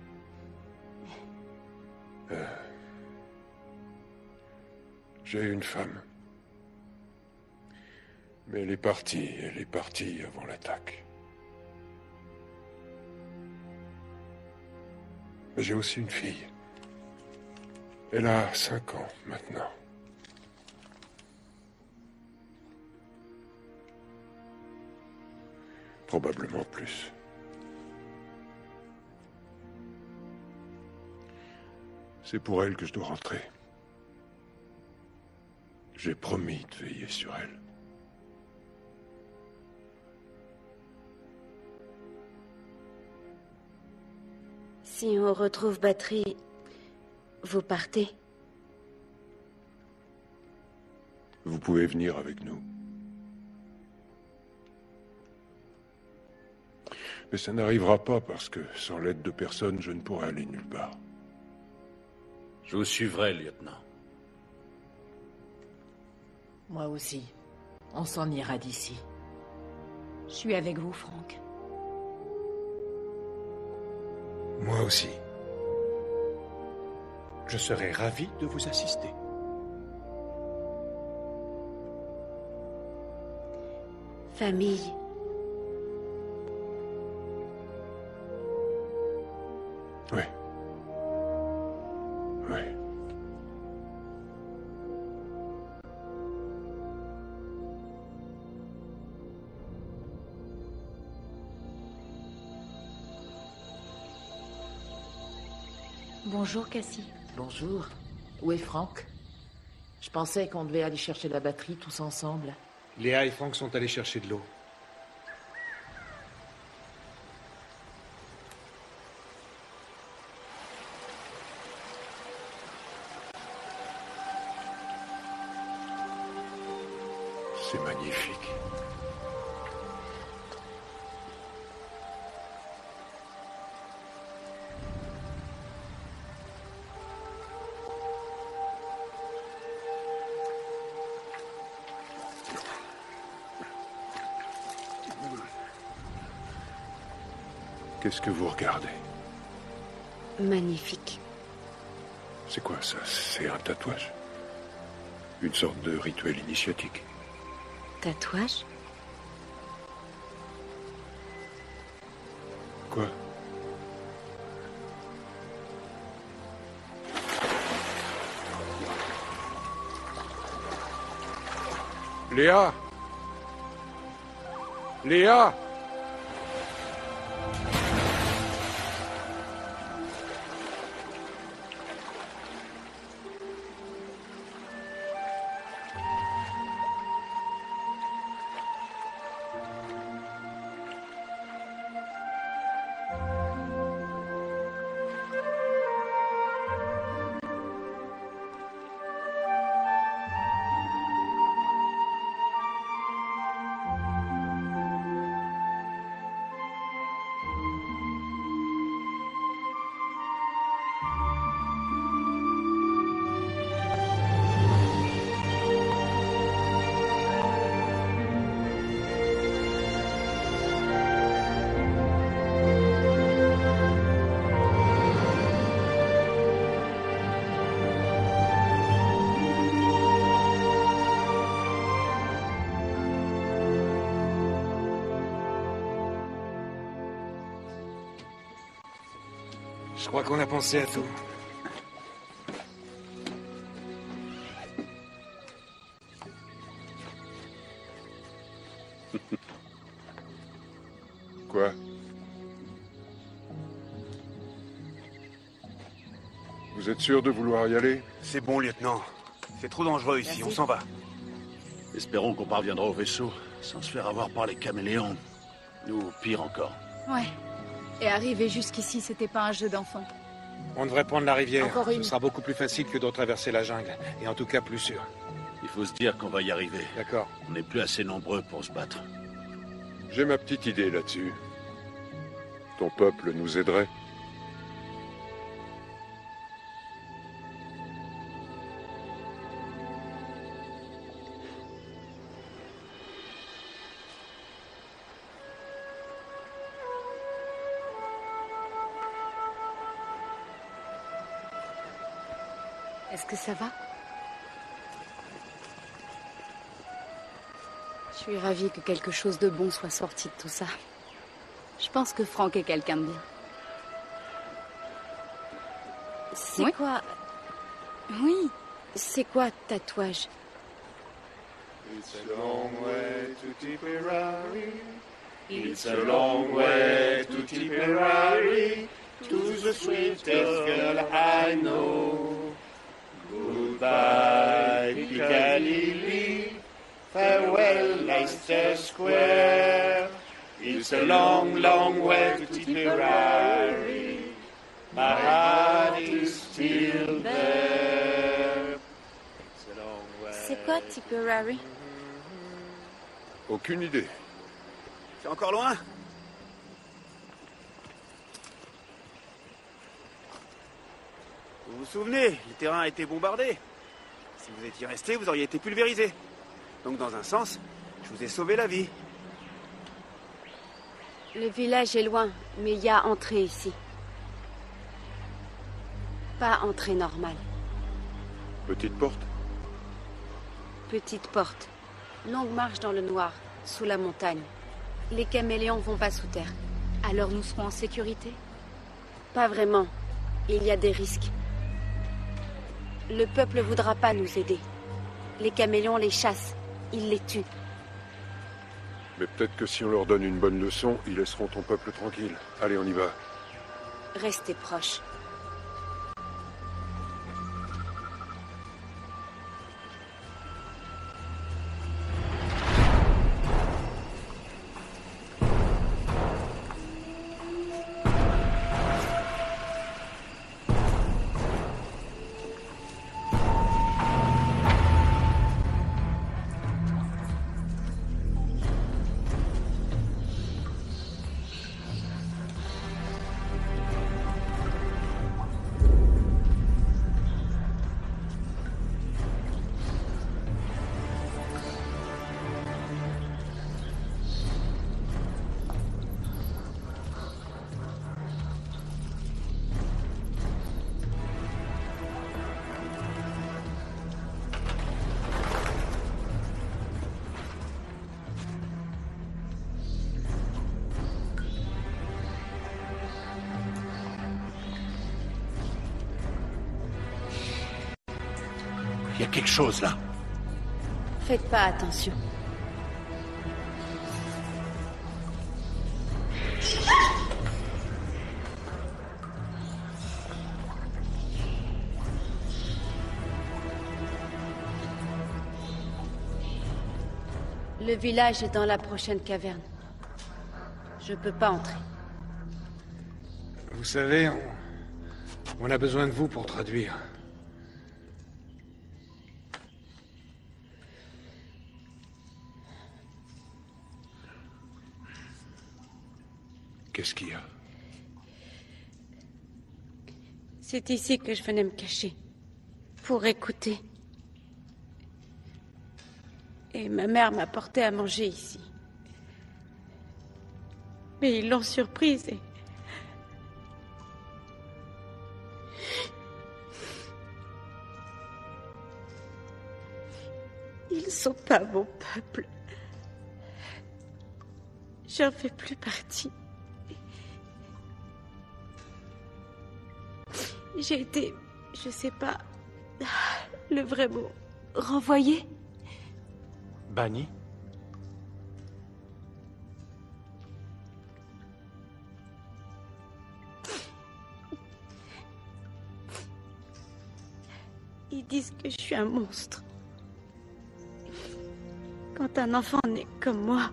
J'ai une femme. Mais elle est partie avant l'attaque. Mais j'ai aussi une fille. Elle a 5 ans maintenant. Probablement plus. C'est pour elle que je dois rentrer. J'ai promis de veiller sur elle. Si on retrouve Batterie, vous partez? Vous pouvez venir avec nous. Mais ça n'arrivera pas parce que sans l'aide de personne, je ne pourrai aller nulle part. Je vous suivrai, lieutenant. Moi aussi. On s'en ira d'ici. Je suis avec vous, Franck. Moi aussi. Je serai ravi de vous assister. Famille. Oui. Oui. Bonjour, Cassie. Bonjour. Où est Franck? Je pensais qu'on devait aller chercher la batterie tous ensemble. Léa et Franck sont allés chercher de l'eau. C'est magnifique. Qu'est-ce que vous regardez? Magnifique. C'est quoi ça? C'est un tatouage? Une sorte de rituel initiatique? Tatouage? Quoi? Léa! Léa! Je crois qu'on a pensé à tout. Quoi? Vous êtes sûr de vouloir y aller? C'est bon, lieutenant. C'est trop dangereux ici, on s'en va. Espérons qu'on parviendra au vaisseau sans se faire avoir par les caméléons. Ou pire encore. Ouais. Et arriver jusqu'ici, c'était pas un jeu d'enfant. On devrait prendre la rivière. Encore une. Ce sera beaucoup plus facile que de traverser la jungle. Et en tout cas, plus sûr. Il faut se dire qu'on va y arriver. D'accord. On n'est plus assez nombreux pour se battre. J'ai ma petite idée là-dessus. Ton peuple nous aiderait? Est-ce que ça va? Je suis ravie que quelque chose de bon soit sorti de tout ça. Je pense que Frank est quelqu'un de bien. C'est quoi? Oui, c'est quoi tatouage? It's a long way to Tipperary. It's a long way to Tipperary. To the sweetest girl I know. Goodbye, Piccadilly. Farewell, Leicester Square. It's a long, long way to Tipperary. My heart is still there. C'est quoi Tipperary? Aucune idée. C'est encore loin? Vous vous souvenez, le terrain a été bombardé. Si vous étiez resté, vous auriez été pulvérisé. Donc dans un sens, je vous ai sauvé la vie. Le village est loin, mais il y a entrée ici. Pas entrée normale. Petite porte? Petite porte. Longue marche dans le noir, sous la montagne. Les caméléons vont pas sous terre. Alors nous serons en sécurité? Pas vraiment. Il y a des risques. Le peuple voudra pas nous aider. Les caméléons les chassent. Ils les tuent. Mais peut-être que si on leur donne une bonne leçon, ils laisseront ton peuple tranquille. Allez, on y va. Restez proches. Il y a quelque chose là. Faites pas attention. Le village est dans la prochaine caverne. Je peux pas entrer. Vous savez, on a besoin de vous pour traduire. Qu'est-ce qu'il y a? C'est ici que je venais me cacher. Pour écouter. Et ma mère m'a porté à manger ici. Mais ils l'ont surprise et... Ils sont pas mon peuple. J'en fais plus partie. J'ai été, je sais pas, le vrai mot, renvoyée. Banni? Ils disent que je suis un monstre. Quand un enfant naît comme moi,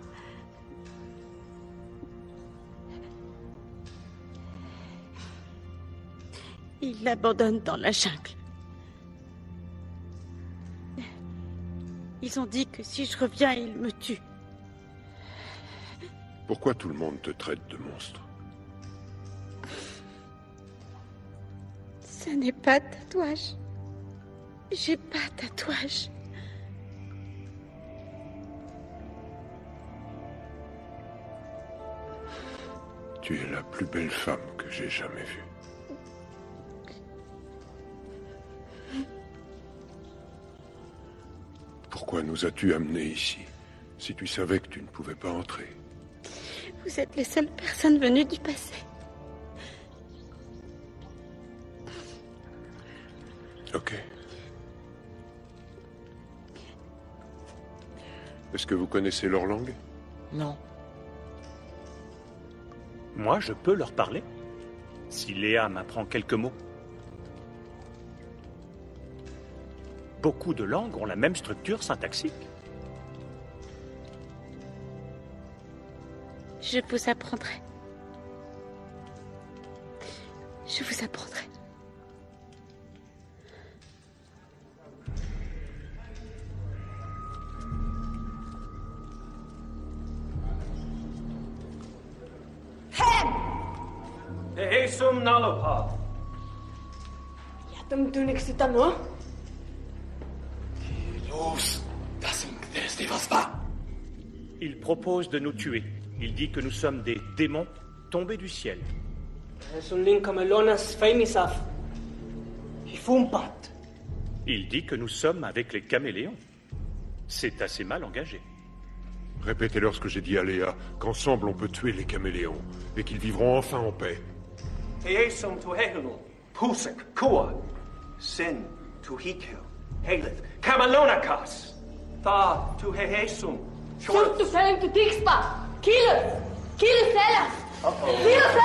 ils l'abandonnent dans la jungle. Ils ont dit que si je reviens, ils me tuent. Pourquoi tout le monde te traite de monstre? Ce n'est pas de tatouage. J'ai pas de tatouage. Tu es la plus belle femme que j'ai jamais vue. Pourquoi nous as-tu amenés ici, si tu savais que tu ne pouvais pas entrer? Vous êtes les seules personnes venues du passé. Ok. Est-ce que vous connaissez leur langue? Non. Moi, je peux leur parler, si Léa m'apprend quelques mots. Beaucoup de langues ont la même structure syntaxique. Je vous apprendrai. Je vous apprendrai. Ehesum Nalopad. Yatum Tunik Sitano. Il propose de nous tuer. Il dit que nous sommes des démons tombés du ciel. Il dit que nous sommes avec les caméléons. C'est assez mal engagé. Répétez-leur ce que j'ai dit à Léa, qu'ensemble on peut tuer les caméléons, et qu'ils vivront enfin en paix. Ehesum to Hehelu. Pusik, Kua. Sin to Hikil. Haleth. Kamalonakas. Tha to Hehesum. Shoot to Salim to Tixpa. Kill us. Kill us. Kill us.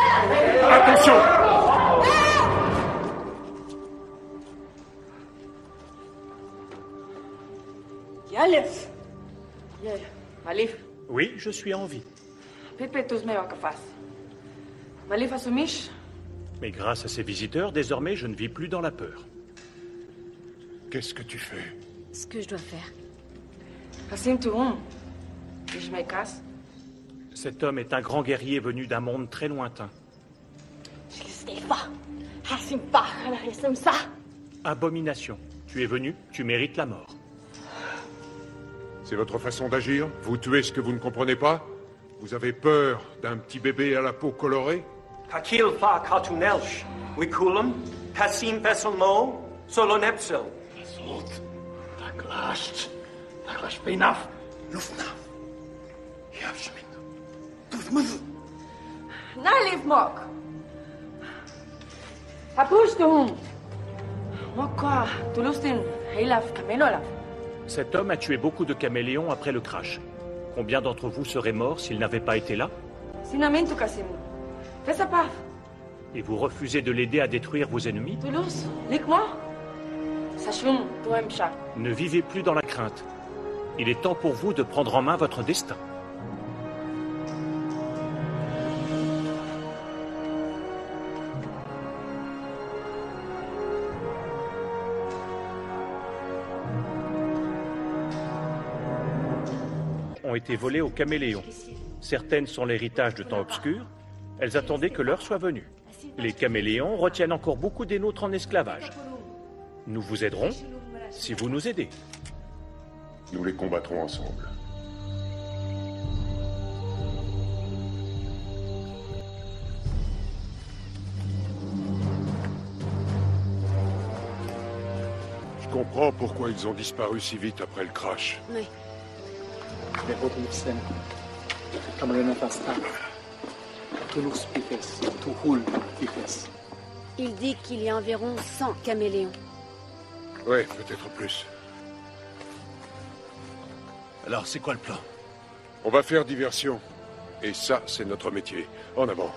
Attention! Yalef. Malif. Oui, je suis en vie. Pepe tus me wakafas. Malif asumish. Mais grâce à ces visiteurs, désormais, je ne vis plus dans la peur. Qu'est-ce que tu fais? Ce que je dois faire. Hasim Touroum. Et je me casse. Cet homme est un grand guerrier venu d'un monde très lointain. Abomination. Tu es venu, tu mérites la mort. C'est votre façon d'agir? Vous tuez ce que vous ne comprenez pas? Vous avez peur d'un petit bébé à la peau colorée? Hakil fa katunelsh. Wikulum. Kasim Vesselmo. Solonepsil. Salt. Taklash. Taklash Pinaf. Lufnaf. Yavshmin. Tuzmuz. Nalif Mok. Hapush Touroum. Mokwa. Touloustin. Hilaf Kamelolaf. Cet homme a tué beaucoup de caméléons après le crash. Combien d'entre vous seraient morts s'il n'avait pas été là? Sinamintu Kasim. Fais sa paf. Et vous refusez de l'aider à détruire vos ennemis? Toulouse. Lik-moi. Sachum. Touemcha. Ne vivez plus dans la crainte. Il est temps pour vous de prendre en main votre destin. Ont été volées aux caméléons. Certaines sont l'héritage de temps obscurs. Elles attendaient que l'heure soit venue. Les caméléons retiennent encore beaucoup des nôtres en esclavage. Nous vous aiderons si vous nous aidez. Nous les combattrons ensemble. Je comprends pourquoi ils ont disparu si vite après le crash. Oui. Il dit qu'il y a environ 100 caméléons. Ouais, peut-être plus. Alors, c'est quoi le plan? On va faire diversion. Et ça, c'est notre métier. En avant.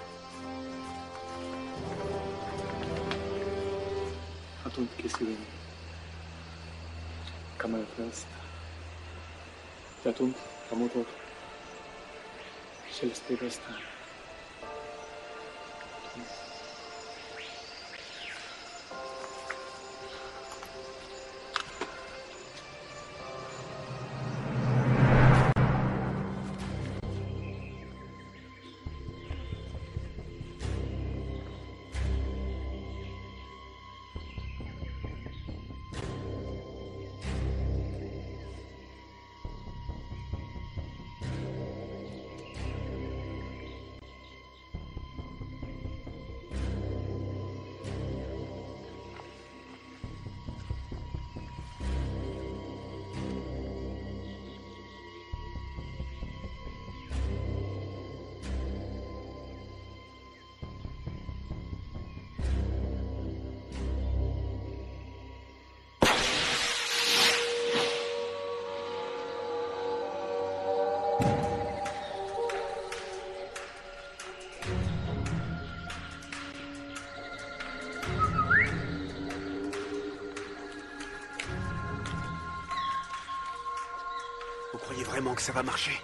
Vous croyez vraiment que ça va marcher?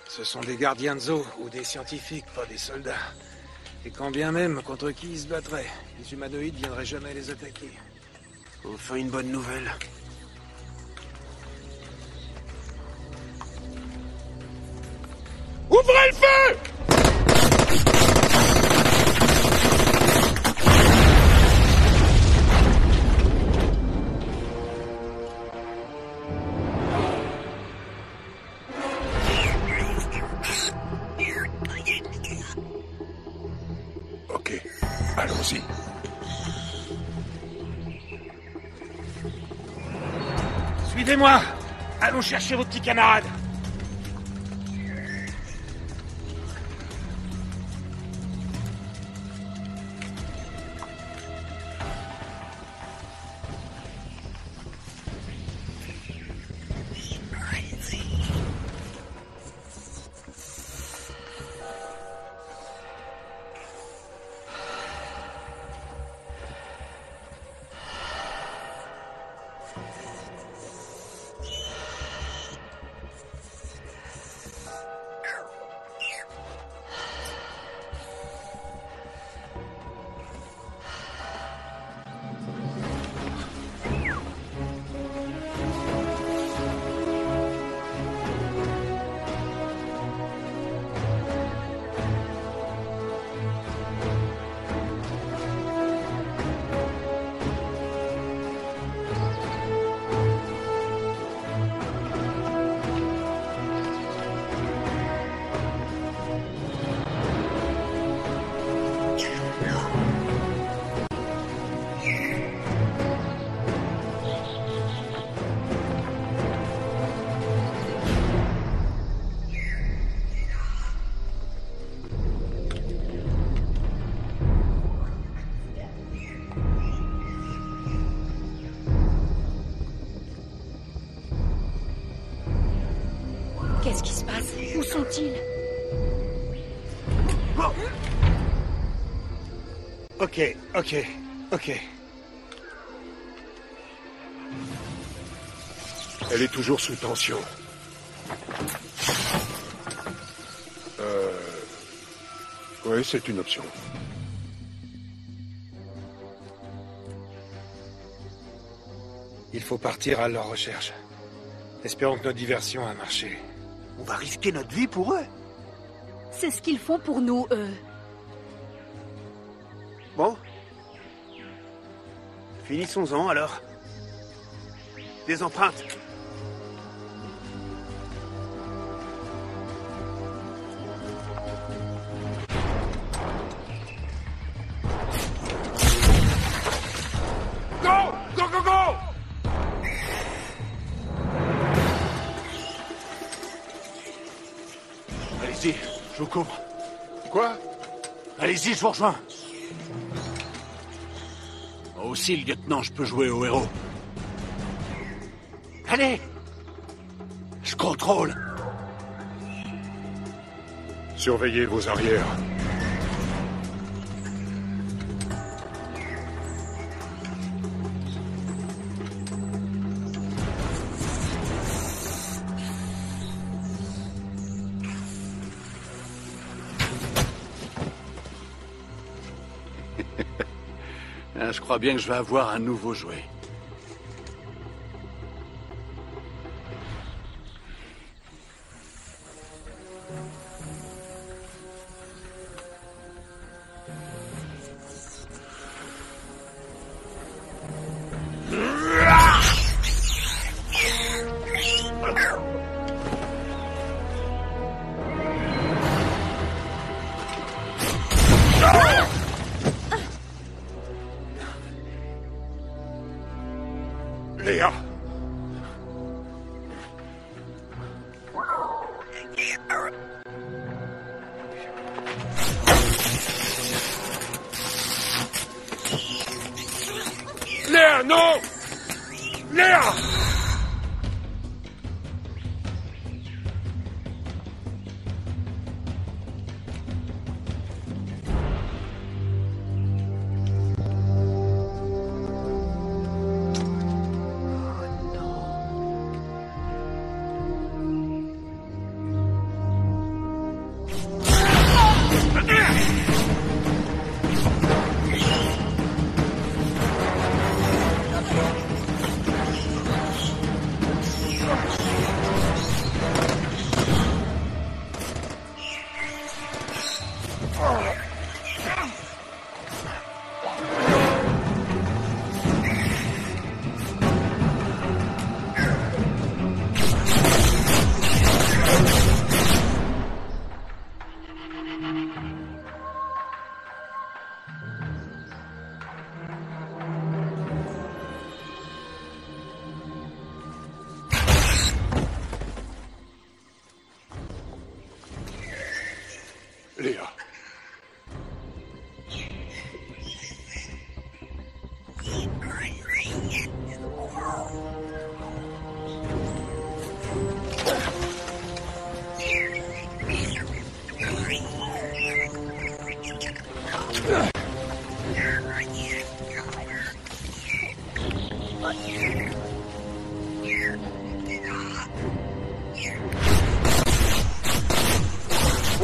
Ce sont des gardiens de zoo ou des scientifiques, pas des soldats. Et quand bien même, contre qui ils se battraient, les humanoïdes viendraient jamais les attaquer. Enfin une bonne nouvelle. Ouvrez le feu! Ok, allons-y. Suivez-moi! Allons chercher vos petits camarades! Qu'est-ce qui se passe? Où sont-ils? Ok. Elle est toujours sous tension. Oui, c'est une option. Il faut partir à leur recherche. Espérons que notre diversion a marché. On va risquer notre vie pour eux. C'est ce qu'ils font pour nous, eux. Bon. Finissons-en alors. Des empreintes. Go! Go, go, go! Allez-y, je vous couvre. Quoi? Allez-y, je vous rejoins. Moi aussi, le lieutenant, je peux jouer au héros. Allez! Je contrôle. Surveillez vos arrières. Je crois bien que je vais avoir un nouveau jouet. Léa! Léa, non! Léa!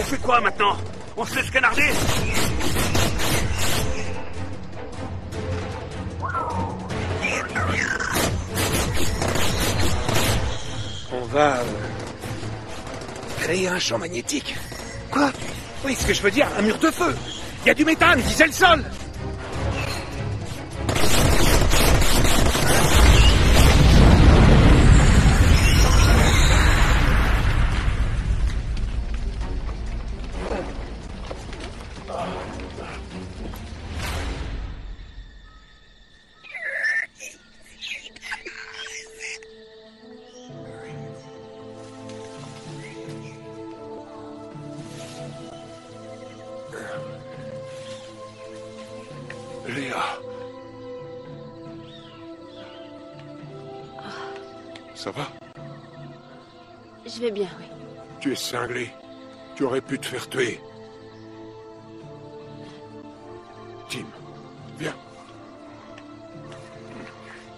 fait quoi maintenant? On se laisse canarder? On va... créer un champ magnétique. Quoi? Oui, ce que je veux dire, un mur de feu. Il y a du méthane, visez le sol. Léa. Ça va? Je vais bien, oui. Tu es cinglé. Tu aurais pu te faire tuer. Tim, viens.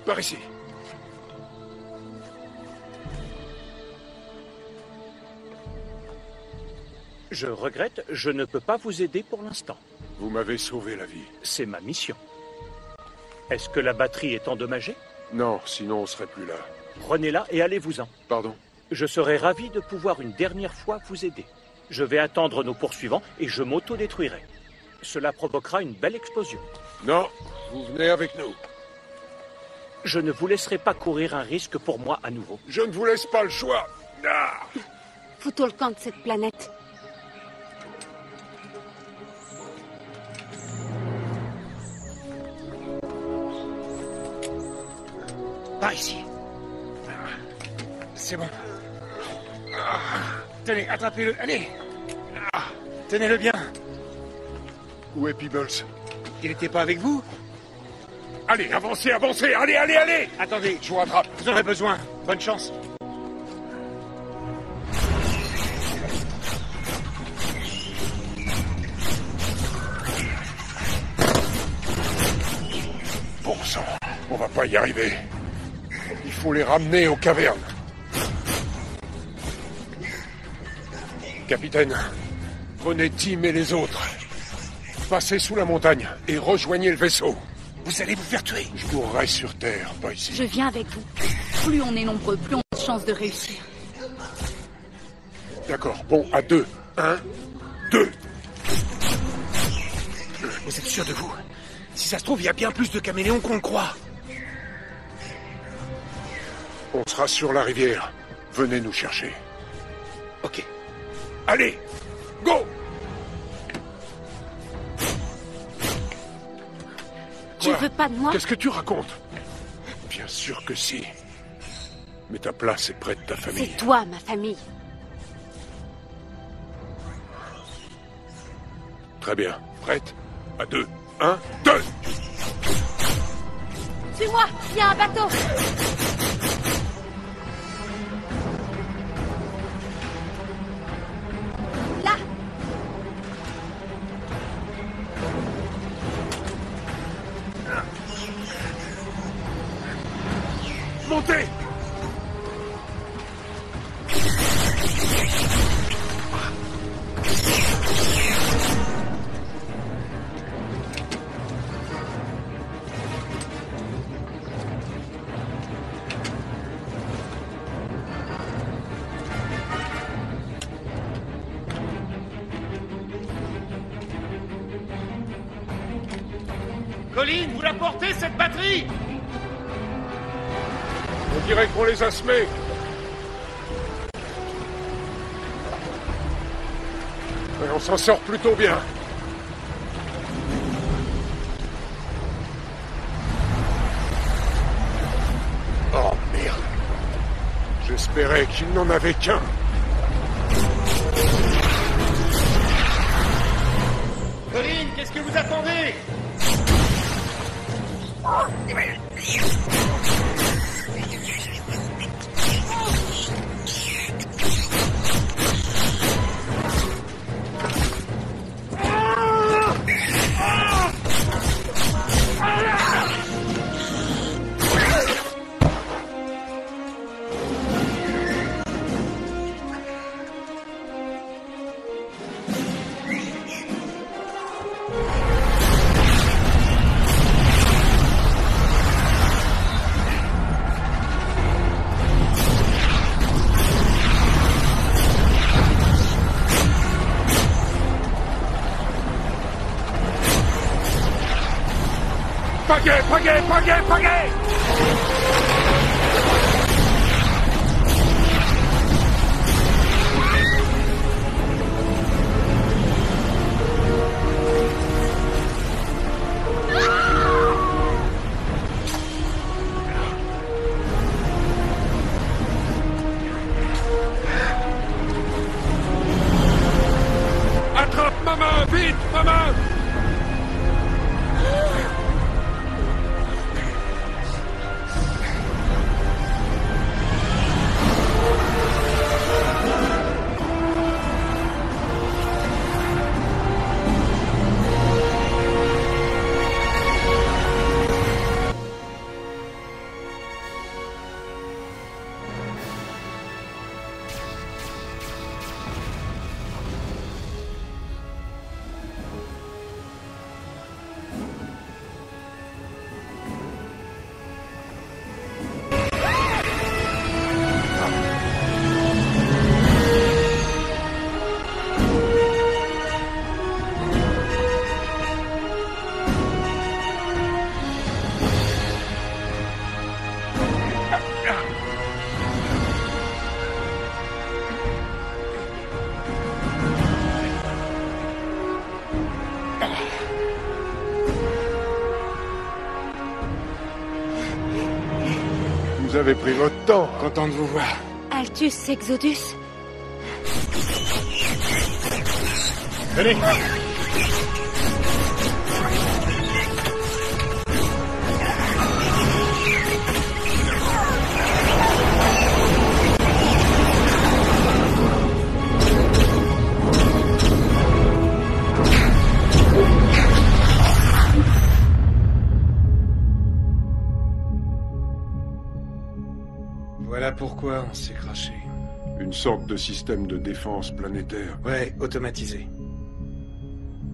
Par ici. Je regrette, je ne peux pas vous aider pour l'instant. Vous m'avez sauvé la vie. C'est ma mission. Est-ce que la batterie est endommagée? Non, sinon on serait plus là. Prenez-la et allez-vous-en. Pardon? Je serai ravi de pouvoir une dernière fois vous aider. Je vais attendre nos poursuivants et je m'auto-détruirai. Cela provoquera une belle explosion. Non, vous venez avec nous. Je ne vous laisserai pas courir un risque pour moi à nouveau. Je ne vous laisse pas le choix. Ah! Foutons le camp de cette planète. Par ici. C'est bon. Tenez, attrapez-le. Allez. Tenez-le bien. Où est Peebles? Il n'était pas avec vous? Allez, avancez, avancez. Allez, allez, allez. Attendez, je vous rattrape. Vous en aurez besoin. Bonne chance. Bon sang, on va pas y arriver. Il faut les ramener aux cavernes. Capitaine, prenez Tim et les autres. Passez sous la montagne et rejoignez le vaisseau. Vous allez vous faire tuer. Je mourrai sur Terre, pas ici. Je viens avec vous. Plus on est nombreux, plus on a de chances de réussir. D'accord, bon, à 2. 1, 2. Vous êtes sûr de vous? Si ça se trouve, il y a bien plus de caméléons qu'on le croit. On sera sur la rivière. Venez nous chercher. Ok. Allez, go! Tu veux pas de moi? Qu'est-ce que tu racontes? Bien sûr que si. Mais ta place est près de ta famille. C'est toi, ma famille. Très bien. Prête? À 2. 1, 2! Suis-moi, il y a un bateau. Là. Montez! Colline, vous la portez, cette batterie? On dirait qu'on les a semés. Mais on s'en sort plutôt bien. Oh merde. J'espérais qu'il n'en avait qu'un. Colline, qu'est-ce que vous attendez? Pagaie, pagaie, pagaie, pagaie! Attrape ma main, vite, ma main! Vous avez pris votre temps. Content de vous voir. Altus Exodus. Allez. Voilà pourquoi on s'est craché. Une sorte de système de défense planétaire. Ouais, automatisé.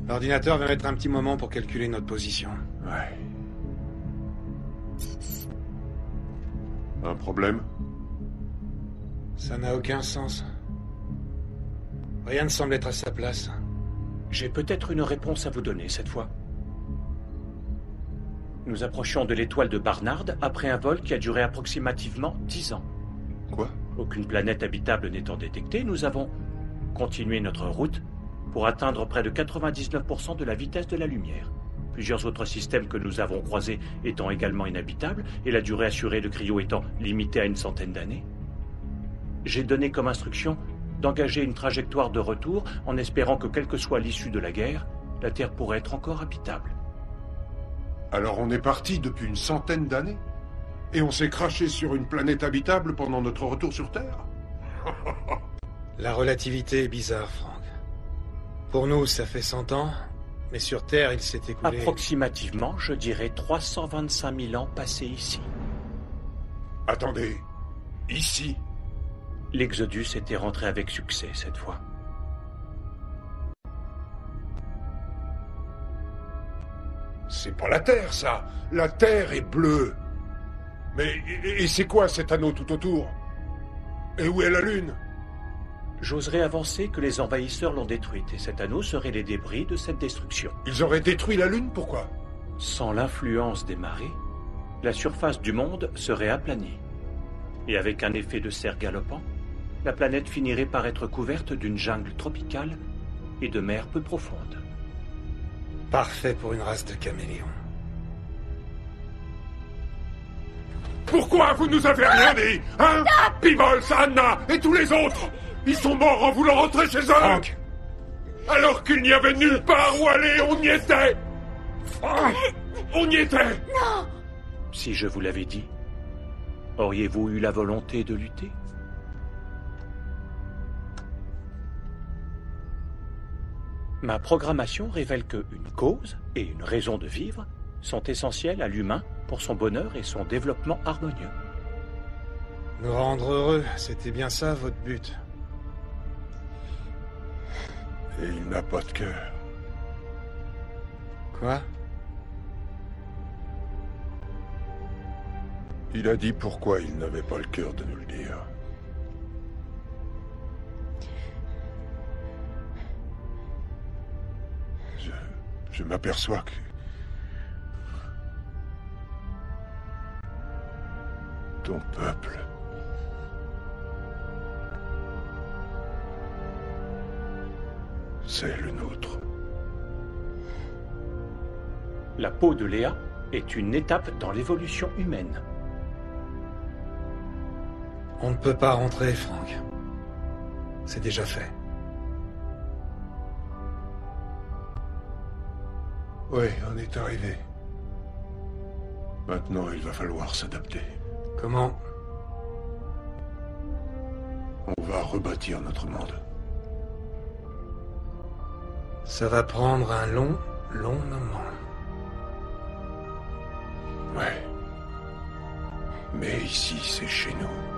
L'ordinateur va mettre un petit moment pour calculer notre position. Ouais. Un problème? Ça n'a aucun sens. Rien ne semble être à sa place. J'ai peut-être une réponse à vous donner cette fois. Nous approchions de l'étoile de Barnard après un vol qui a duré approximativement 10 ans. Quoi? Aucune planète habitable n'étant détectée, nous avons continué notre route pour atteindre près de 99% de la vitesse de la lumière. Plusieurs autres systèmes que nous avons croisés étant également inhabitables et la durée assurée de cryo étant limitée à une centaine d'années. J'ai donné comme instruction d'engager une trajectoire de retour en espérant que quelle que soit l'issue de la guerre, la Terre pourrait être encore habitable. Alors on est parti depuis une centaine d'années? Et on s'est craché sur une planète habitable pendant notre retour sur Terre? La relativité est bizarre, Frank. Pour nous, ça fait 100 ans, mais sur Terre, il s'est écoulé... Approximativement, je dirais 325 000 ans passés ici. Attendez, ici? L'Exodus était rentré avec succès cette fois. C'est pas la Terre, ça! La Terre est bleue! Mais et c'est quoi cet anneau tout autour? Et où est la Lune? J'oserais avancer que les envahisseurs l'ont détruite et cet anneau serait les débris de cette destruction. Ils auraient détruit la Lune, pourquoi? Sans l'influence des marées, la surface du monde serait aplanie. Et avec un effet de serre galopant, la planète finirait par être couverte d'une jungle tropicale et de mers peu profondes. Parfait pour une race de caméléons. Pourquoi vous nous avez rien dit? Hein? Peebles, Anna et tous les autres! Ils sont morts en voulant rentrer chez eux! Frank! Alors qu'il n'y avait nulle part où aller, on y était! On y était! Non! Si je vous l'avais dit, auriez-vous eu la volonté de lutter? Ma programmation révèle qu'une cause et une raison de vivre sont essentielles à l'humain pour son bonheur et son développement harmonieux. Nous rendre heureux, c'était bien ça votre but. Et il n'a pas de cœur. Quoi? Il a dit pourquoi il n'avait pas le cœur de nous le dire. Je m'aperçois Ton peuple. C'est le nôtre. La peau de Léa est une étape dans l'évolution humaine. On ne peut pas rentrer, Frank. C'est déjà fait. Oui, on est arrivé. Maintenant, il va falloir s'adapter. Comment? On va rebâtir notre monde. Ça va prendre un long moment. Ouais. Mais ici, c'est chez nous.